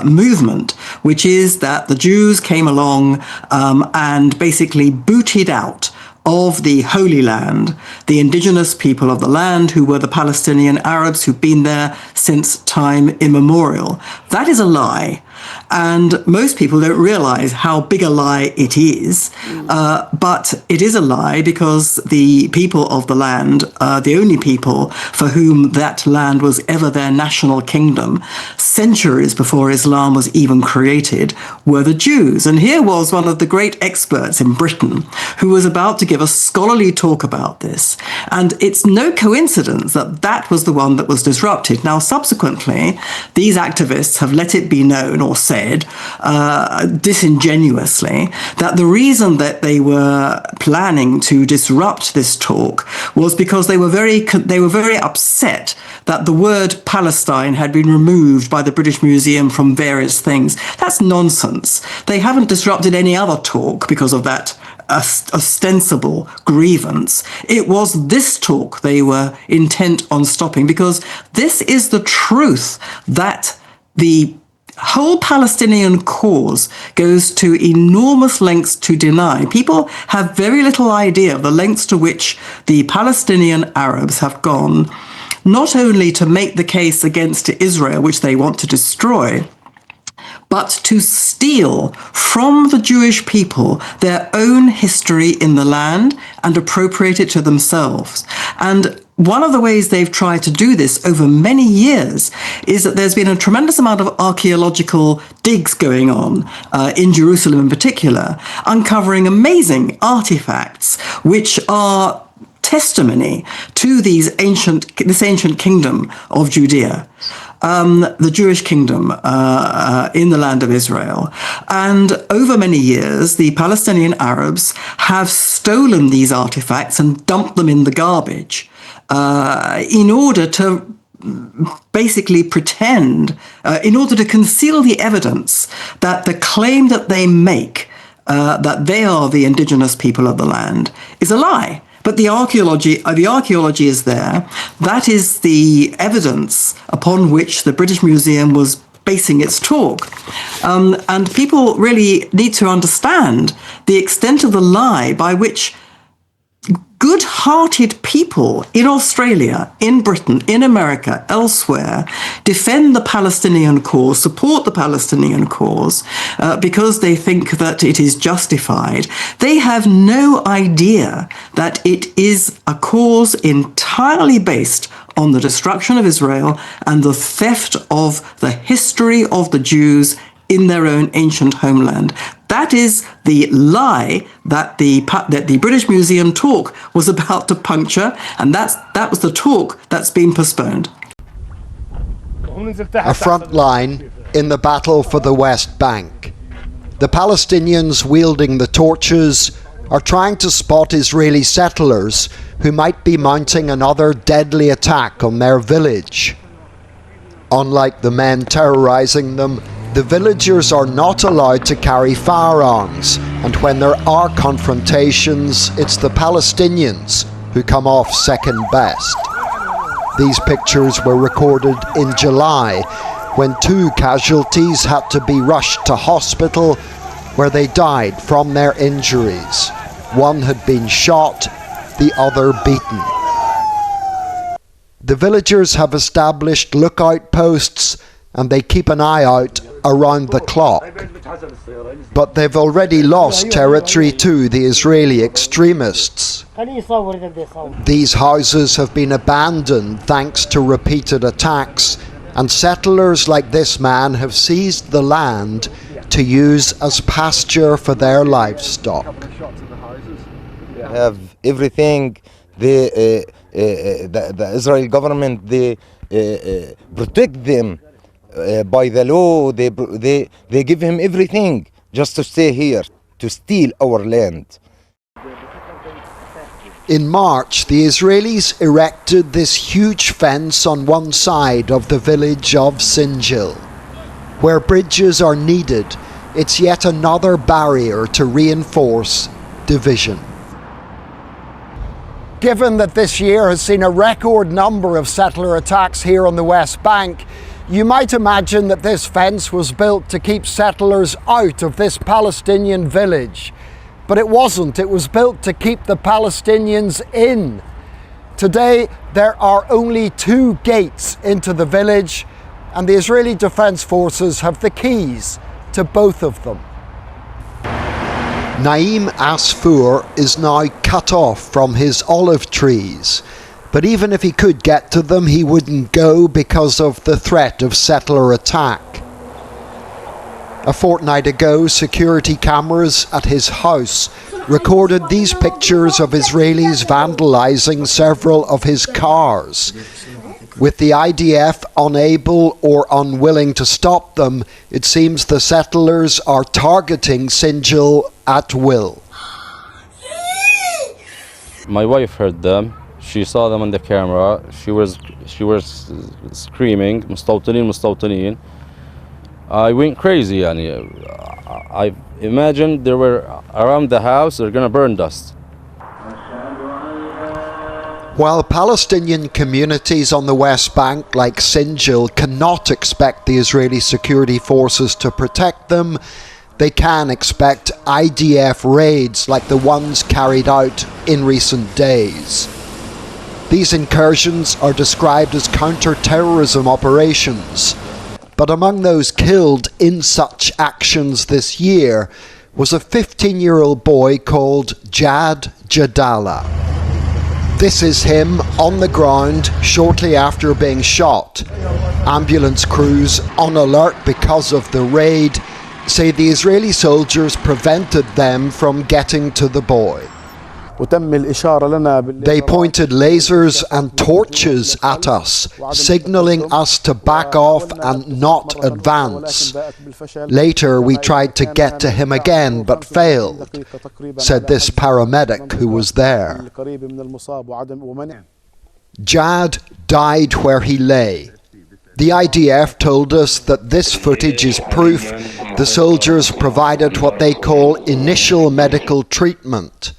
movement, which is that the Jews came along and basically booted out of the Holy Land the indigenous people of the land, who were the Palestinian Arabs who've been there since time immemorial. That is a lie. And most people don't realize how big a lie it is, but it is a lie because the people of the land, the only people for whom that land was ever their national kingdom, centuries before Islam was even created, were the Jews. And here was one of the great experts in Britain who was about to give a scholarly talk about this. And it's no coincidence that that was the one that was disrupted. Now, subsequently, these activists have let it be known or said disingenuously that the reason that they were planning to disrupt this talk was because they were very upset that the word Palestine had been removed by the British Museum from various things. That's nonsense. They haven't disrupted any other talk because of that ostensible grievance. It was this talk they were intent on stopping, because this is the truth that the whole Palestinian cause goes to enormous lengths to deny. People have very little idea of the lengths to which the Palestinian Arabs have gone, not only to make the case against Israel, which they want to destroy, but to steal from the Jewish people their own history in the land and appropriate it to themselves. And one of the ways they've tried to do this over many years is that there's been a tremendous amount of archaeological digs going on in Jerusalem in particular, uncovering amazing artifacts which are testimony to this ancient kingdom of Judea. The Jewish kingdom in the land of Israel. And over many years, the Palestinian Arabs have stolen these artifacts and dumped them in the garbage in order to basically pretend, in order to conceal the evidence that the claim that they make, that they are the indigenous people of the land, is a lie. But the archaeology is there. That is the evidence upon which the British Museum was basing its talk. And people really need to understand the extent of the lie by which good-hearted people in Australia, in Britain, in America, elsewhere, defend the Palestinian cause, support the Palestinian cause, because they think that it is justified. They have no idea that it is a cause entirely based on the destruction of Israel and the theft of the history of the Jews in their own ancient homeland. That is the lie that the British Museum talk was about to puncture, and that was the talk that's been postponed. A front line in the battle for the West Bank. The Palestinians wielding the torches are trying to spot Israeli settlers who might be mounting another deadly attack on their village. Unlike the men terrorizing them, the villagers are not allowed to carry firearms, and when there are confrontations, it's the Palestinians who come off second best. These pictures were recorded in July, when 2 casualties had to be rushed to hospital, where they died from their injuries. One had been shot, the other beaten. The villagers have established lookout posts, and they keep an eye out around the clock. But they've already lost territory to the Israeli extremists. These houses have been abandoned thanks to repeated attacks, and settlers like this man have seized the land to use as pasture for their livestock. Have everything, the Israeli government, they protect them. By the law, they give him everything just to stay here, to steal our land. In March, the Israelis erected this huge fence on one side of the village of Sinjil. Where bridges are needed, it's yet another barrier to reinforce division. Given that this year has seen a record number of settler attacks here on the West Bank, you might imagine that this fence was built to keep settlers out of this Palestinian village. But it wasn't. It was built to keep the Palestinians in. Today, there are only 2 gates into the village, and the Israeli Defense Forces have the keys to both of them. Naim Asfour is now cut off from his olive trees. But even if he could get to them, he wouldn't go because of the threat of settler attack. A fortnight ago, security cameras at his house recorded these pictures of Israelis vandalizing several of his cars. With the IDF unable or unwilling to stop them, it seems the settlers are targeting Sinjil at will. My wife heard them. She saw them on the camera. She was screaming, "Mustawtinin, Mustawtinin." I went crazy. I imagined they were around the house. They're gonna burn us. While Palestinian communities on the West Bank, like Sinjil, cannot expect the Israeli security forces to protect them, they can expect IDF raids like the ones carried out in recent days. These incursions are described as counter-terrorism operations, but among those killed in such actions this year was a 15-year-old boy called Jad Jadala. This is him on the ground shortly after being shot. Ambulance crews, on alert because of the raid, say the Israeli soldiers prevented them from getting to the boy. They pointed lasers and torches at us, signaling us to back off and not advance. Later we tried to get to him again but failed, said this paramedic who was there. Jad died where he lay. The IDF told us that this footage is proof the soldiers provided what they call initial medical treatment.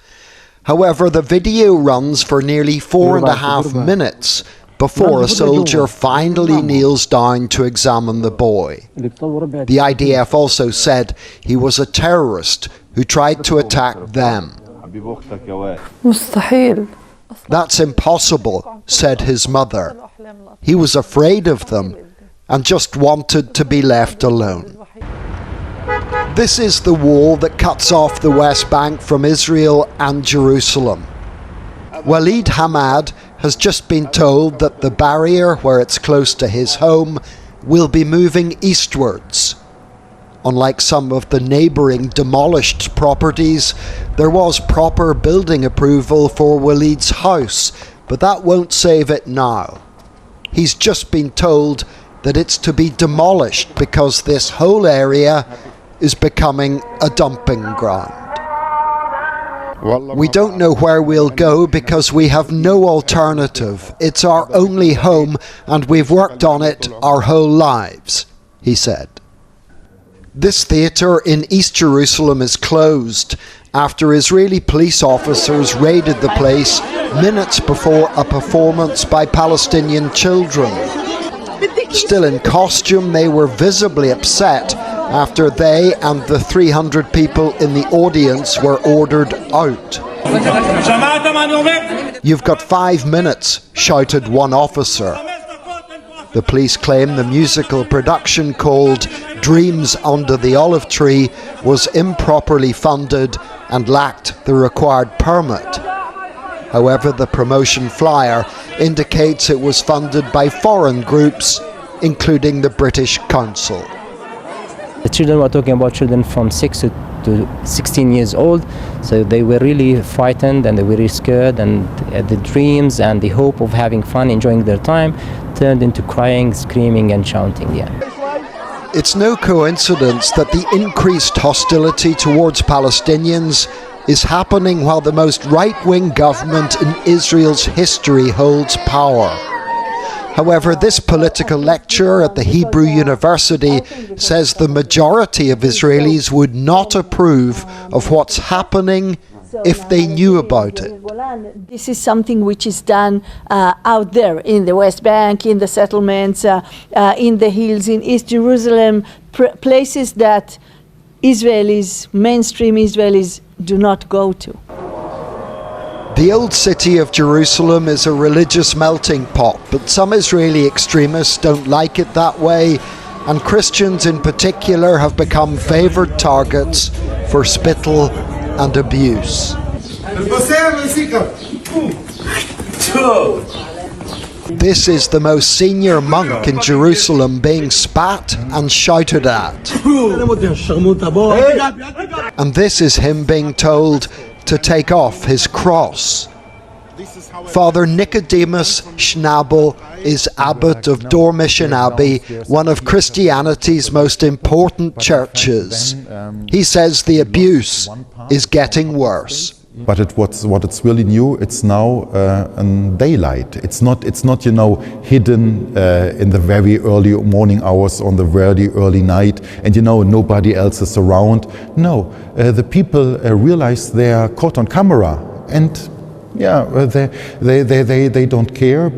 However, the video runs for nearly 4.5 minutes, before a soldier finally kneels down to examine the boy. The IDF also said he was a terrorist who tried to attack them. That's impossible, said his mother. He was afraid of them and just wanted to be left alone. This is the wall that cuts off the West Bank from Israel and Jerusalem. Walid Hamad has just been told that the barrier, where it's close to his home, will be moving eastwards. Unlike some of the neighbouring demolished properties, there was proper building approval for Walid's house, but that won't save it now. He's just been told that it's to be demolished because this whole area is becoming a dumping ground. We don't know where we'll go because we have no alternative. It's our only home and we've worked on it our whole lives, he said. This theatre in East Jerusalem is closed after Israeli police officers raided the place minutes before a performance by Palestinian children. Still in costume, they were visibly upset after they and the 300 people in the audience were ordered out. "You've got 5 minutes," shouted one officer. The police claim the musical production called Dreams Under the Olive Tree was improperly funded and lacked the required permit. However, the promotion flyer indicates it was funded by foreign groups, including the British Council. The children were talking about children from 6 to 16 years old, so they were really frightened and they were really scared, and the dreams and the hope of having fun, enjoying their time, turned into crying, screaming and shouting. It's no coincidence that the increased hostility towards Palestinians is happening while the most right-wing government in Israel's history holds power. However, this political lecturer at the Hebrew University says the majority of Israelis would not approve of what's happening if they knew about it. This is something which is done out there in the West Bank, in the settlements, in the hills, in East Jerusalem, places that Israelis, mainstream Israelis, do not go to. The old city of Jerusalem is a religious melting pot, but some Israeli extremists don't like it that way, and Christians in particular have become favoured targets for spittle and abuse. This is the most senior monk in Jerusalem being spat and shouted at. And this is him being told to take off his cross. Father Nicodemus Schnabel is abbot of Dormition Abbey, one of Christianity's most important churches. He says the abuse is getting worse. But what it's really new, it's now in daylight. It's not hidden in the very early morning hours on the very early night, and nobody else is around. No, the people realize they are caught on camera, and they don't care.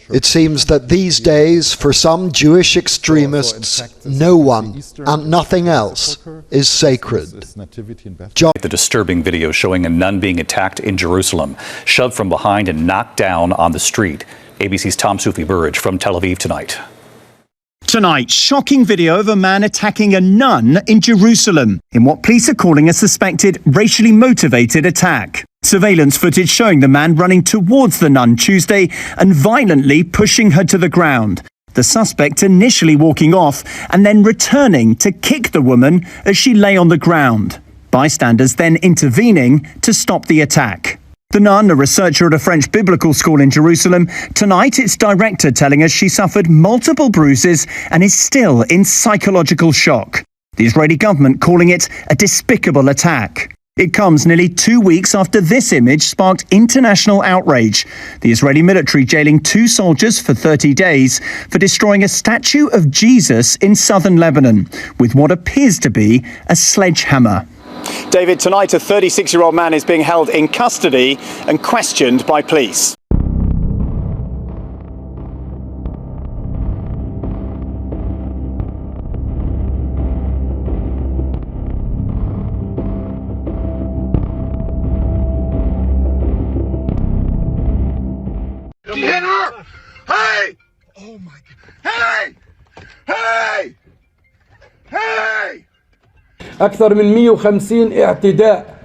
It seems that these days, for some Jewish extremists, no one and nothing else is sacred. The disturbing video showing a nun being attacked in Jerusalem, shoved from behind and knocked down on the street. ABC's Tom Soufi-Burridge from Tel Aviv tonight. Tonight, shocking video of a man attacking a nun in Jerusalem in what police are calling a suspected racially motivated attack. Surveillance footage showing the man running towards the nun Tuesday and violently pushing her to the ground. The suspect initially walking off and then returning to kick the woman as she lay on the ground. Bystanders then intervening to stop the attack. The nun, a researcher at a French biblical school in Jerusalem, tonight its director telling us she suffered multiple bruises and is still in psychological shock. The Israeli government calling it a despicable attack. It comes nearly 2 weeks after this image sparked international outrage. The Israeli military jailing 2 soldiers for 30 days for destroying a statue of Jesus in southern Lebanon with what appears to be a sledgehammer. David, tonight a 36-year-old man is being held in custody and questioned by police. أكثر من 150 اعتداء.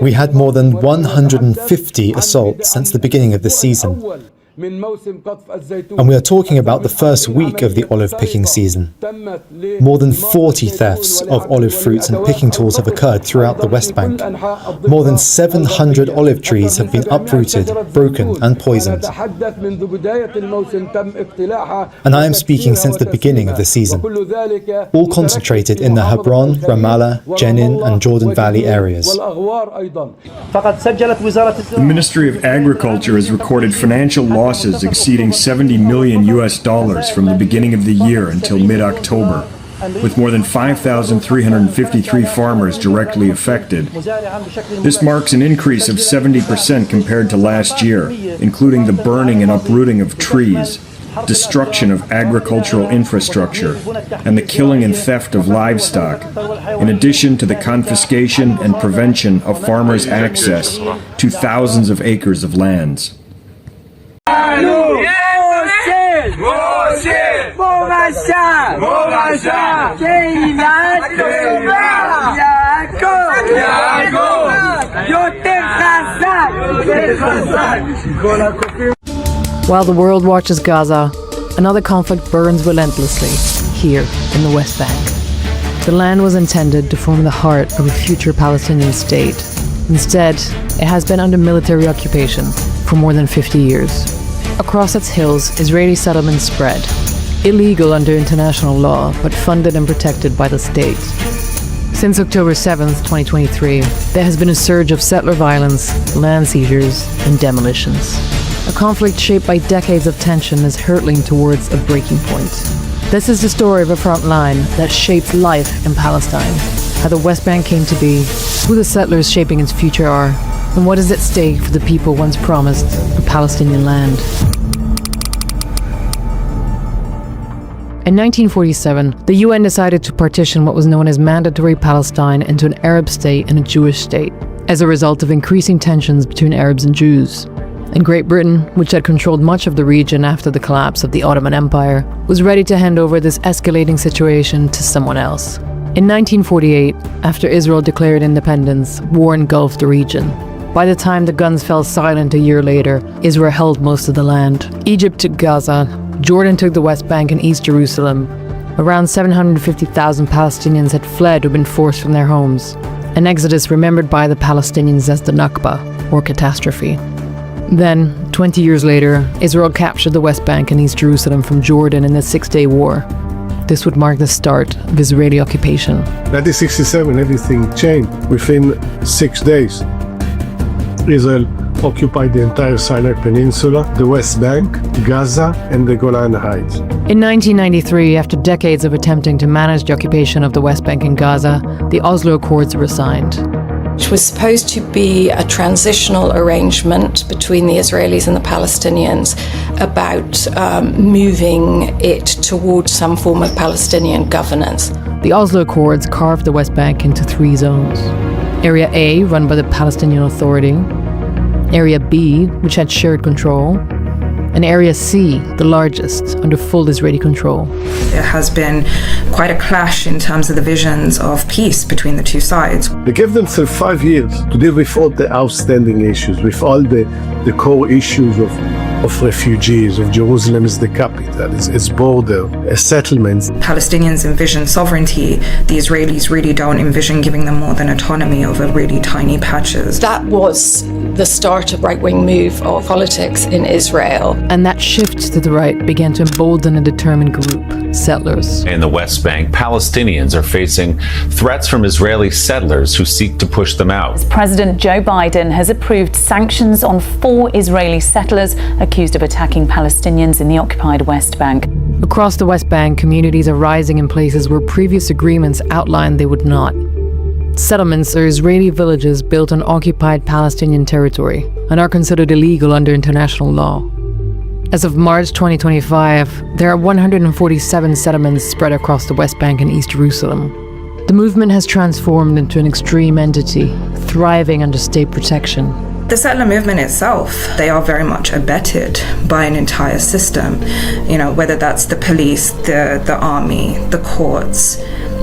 We had more than 150 assaults since the beginning of the season. And we are talking about the first week of the olive picking season. More than 40 thefts of olive fruits and picking tools have occurred throughout the West Bank. More than 700 olive trees have been uprooted, broken and poisoned. And I am speaking since the beginning of the season, all concentrated in the Hebron, Ramallah, Jenin and Jordan Valley areas. The Ministry of Agriculture has recorded financial losses exceeding $70 million from the beginning of the year until mid-October, with more than 5,353 farmers directly affected. This marks an increase of 70% compared to last year, including the burning and uprooting of trees, destruction of agricultural infrastructure, and the killing and theft of livestock, in addition to the confiscation and prevention of farmers' access to thousands of acres of lands. While the world watches Gaza, another conflict burns relentlessly here in the West Bank. The land was intended to form the heart of a future Palestinian state. Instead, it has been under military occupation for more than 50 years. Across its hills, Israeli settlements spread, illegal under international law, but funded and protected by the state. Since October 7th, 2023, there has been a surge of settler violence, land seizures, and demolitions. A conflict shaped by decades of tension is hurtling towards a breaking point. This is the story of a front line that shaped life in Palestine, how the West Bank came to be, who the settlers shaping its future are, and what is at stake for the people once promised a Palestinian land. In 1947, the UN decided to partition what was known as Mandatory Palestine into an Arab state and a Jewish state, as a result of increasing tensions between Arabs and Jews. And Great Britain, which had controlled much of the region after the collapse of the Ottoman Empire, was ready to hand over this escalating situation to someone else. In 1948, after Israel declared independence, war engulfed the region. By the time the guns fell silent a year later, Israel held most of the land. Egypt took Gaza, Jordan took the West Bank and East Jerusalem. Around 750,000 Palestinians had fled or been forced from their homes, an exodus remembered by the Palestinians as the Nakba, or catastrophe. Then, 20 years later, Israel captured the West Bank and East Jerusalem from Jordan in the Six-Day War. This would mark the start of Israeli occupation. 1967, everything changed. Within 6 days, Israel occupied the entire Sinai Peninsula, the West Bank, Gaza, and the Golan Heights. In 1993, after decades of attempting to manage the occupation of the West Bank and Gaza, the Oslo Accords were signed. It was supposed to be a transitional arrangement between the Israelis and the Palestinians about moving it towards some form of Palestinian governance. The Oslo Accords carved the West Bank into 3 zones. Area A, run by the Palestinian Authority, Area B, which had shared control, and Area C, the largest, under full Israeli control. There has been quite a clash in terms of the visions of peace between the two sides. They gave themselves 5 years to deal with all the outstanding issues, with all the core issues of refugees, of Jerusalem as the capital, its border, settlements. Palestinians envision sovereignty. The Israelis really don't envision giving them more than autonomy over really tiny patches. That was the start of right-wing move of politics in Israel. And that shift to the right began to embolden a determined group, settlers. In the West Bank, Palestinians are facing threats from Israeli settlers who seek to push them out. President Joe Biden has approved sanctions on 4 Israeli settlers accused of attacking Palestinians in the occupied West Bank. Across the West Bank, communities are rising in places where previous agreements outlined they would not. Settlements are Israeli villages built on occupied Palestinian territory and are considered illegal under international law. As of March 2025, there are 147 settlements spread across the West Bank and East Jerusalem. The movement has transformed into an extreme entity, thriving under state protection. The settler movement itself, they are very much abetted by an entire system, whether that's the police, the army, the courts.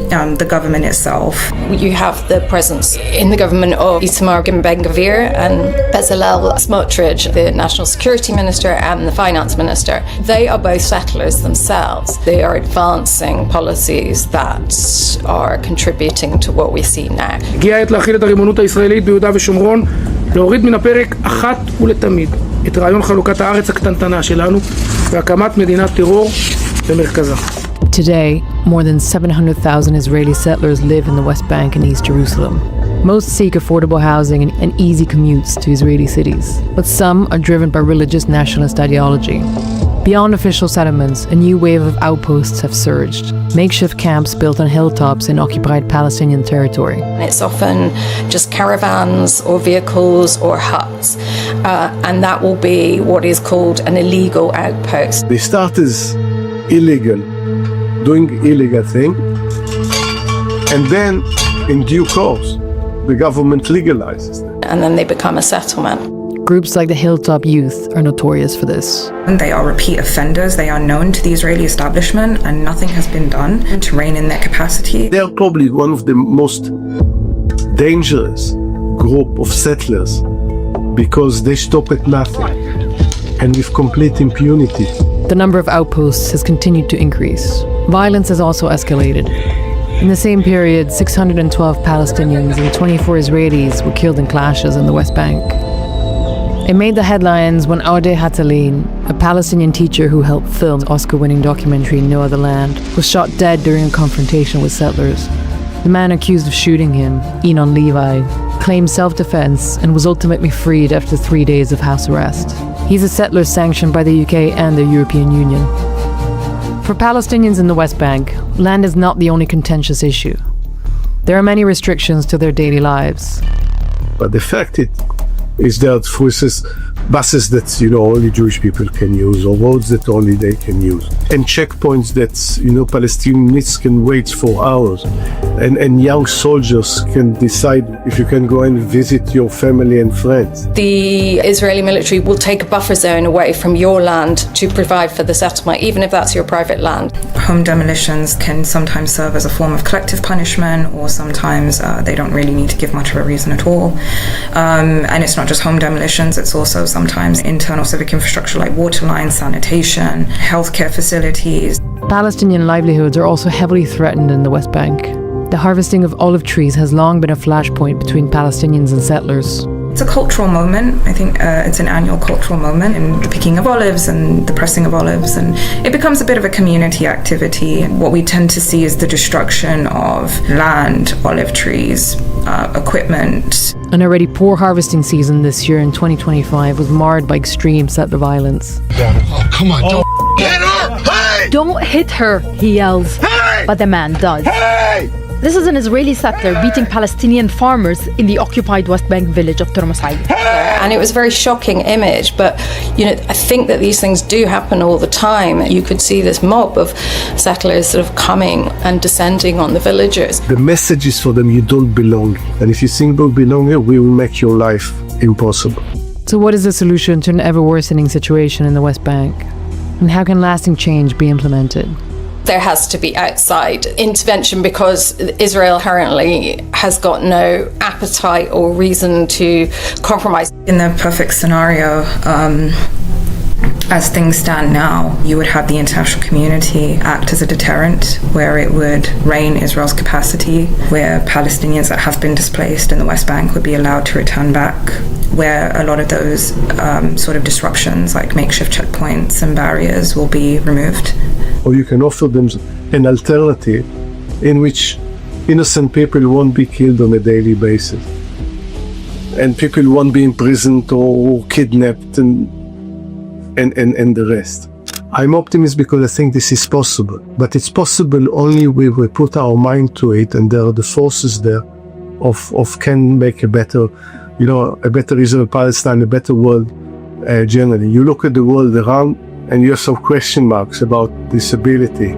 the government itself. You have the presence in the government of Itamar Ben-Gvir and Bezalel Smotrich, the National Security Minister and the Finance Minister. They are both settlers themselves. They are advancing policies that are contributing to what we see now. הגיעה העת להחיל את הריבונות הישראלית ביהודה ושומרון, להוריד מן הפרק אחת ולתמיד את רעיון חלוקת הארץ הקטנטנה שלנו והקמת מדינת טרור במרכזה. Today, more than 700,000 Israeli settlers live in the West Bank and East Jerusalem. Most seek affordable housing and easy commutes to Israeli cities, but some are driven by religious nationalist ideology. Beyond official settlements, a new wave of outposts have surged, makeshift camps built on hilltops in occupied Palestinian territory. It's often just caravans or vehicles or huts, and that will be what is called an illegal outpost. They start as illegal, doing illegal thing, and then in due course the government legalizes them. And then they become a settlement. Groups like the Hilltop Youth are notorious for this. And they are repeat offenders. They are known to the Israeli establishment, and nothing has been done to rein in their capacity. They are probably one of the most dangerous group of settlers because they stop at nothing and with complete impunity. The number of outposts has continued to increase. Violence has also escalated. In the same period, 612 Palestinians and 24 Israelis were killed in clashes in the West Bank. It made the headlines when Audeh Hattalin, a Palestinian teacher who helped film the Oscar-winning documentary No Other Land, was shot dead during a confrontation with settlers. The man accused of shooting him, Enon Levi, claimed self-defense and was ultimately freed after 3 days of house arrest. He's a settler sanctioned by the UK and the European Union. For Palestinians in the West Bank, land is not the only contentious issue. There are many restrictions to their daily lives. But the fact is that, for instance, buses that only Jewish people can use, or roads that only they can use, and checkpoints that Palestinians can wait for hours, and young soldiers can decide if you can go and visit your family and friends. The Israeli military will take a buffer zone away from your land to provide for the settlement, even if that's your private land. Home demolitions can sometimes serve as a form of collective punishment, or sometimes they don't really need to give much of a reason at all. And it's not just home demolitions, it's also sometimes internal civic infrastructure like water lines, sanitation, healthcare facilities. Palestinian livelihoods are also heavily threatened in the West Bank. The harvesting of olive trees has long been a flashpoint between Palestinians and settlers. It's a cultural moment. I think it's an annual cultural moment, and the picking of olives and the pressing of olives, and it becomes a bit of a community activity. What we tend to see is the destruction of land, olive trees, equipment. An already poor harvesting season this year in 2025 was marred by extreme settler violence. Oh, come on, don't hit her! Hey! Don't hit her, he yells. Hey! But the man does. Hey! This is an Israeli settler beating Palestinian farmers in the occupied West Bank village of Porajmos. And it was a very shocking image, but I think that these things do happen all the time. You could see this mob of settlers sort of coming and descending on the villagers. The message is for them: you don't belong, and if you think you belong here, we will make your life impossible. So what is the solution to an ever-worsening situation in the West Bank? And how can lasting change be implemented? There has to be outside intervention because Israel currently has got no appetite or reason to compromise. In the perfect scenario, as things stand now, you would have the international community act as a deterrent, where it would rein Israel's capacity, where Palestinians that have been displaced in the West Bank would be allowed to return back, where a lot of those sort of disruptions like makeshift checkpoints and barriers will be removed. Or you can offer them an alternative in which innocent people won't be killed on a daily basis, and people won't be imprisoned or kidnapped and the rest. I'm optimistic because I think this is possible, but it's possible only if we put our mind to it, and there are the forces there of can make a better, a better Israel, Palestine, a better world generally. You look at the world around and you have some question marks about this ability,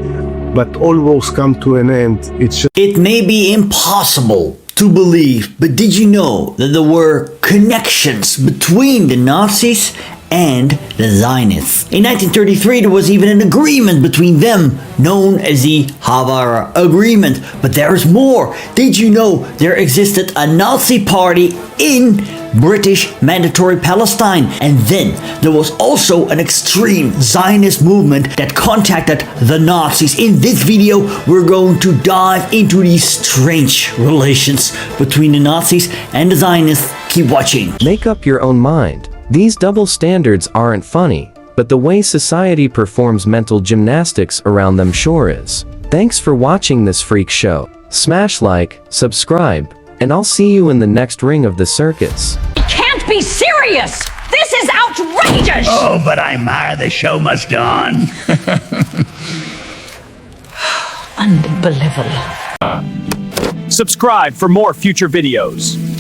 but all wars come to an end. It may be impossible to believe, but did you know that there were connections between the Nazis and the Zionists. In 1933, there was even an agreement between them, known as the Havara Agreement. But there's more. Did you know there existed a Nazi party in British Mandatory Palestine? And then there was also an extreme Zionist movement that contacted the Nazis. In this video, we're going to dive into these strange relations between the Nazis and the Zionists. Keep watching. Make up your own mind. These double standards aren't funny, but the way society performs mental gymnastics around them sure is. Thanks for watching this freak show. Smash like, subscribe, and I'll see you in the next ring of the circus. You can't be serious! This is outrageous! Oh, but I admire the show must go on. Unbelievable. Subscribe for more future videos.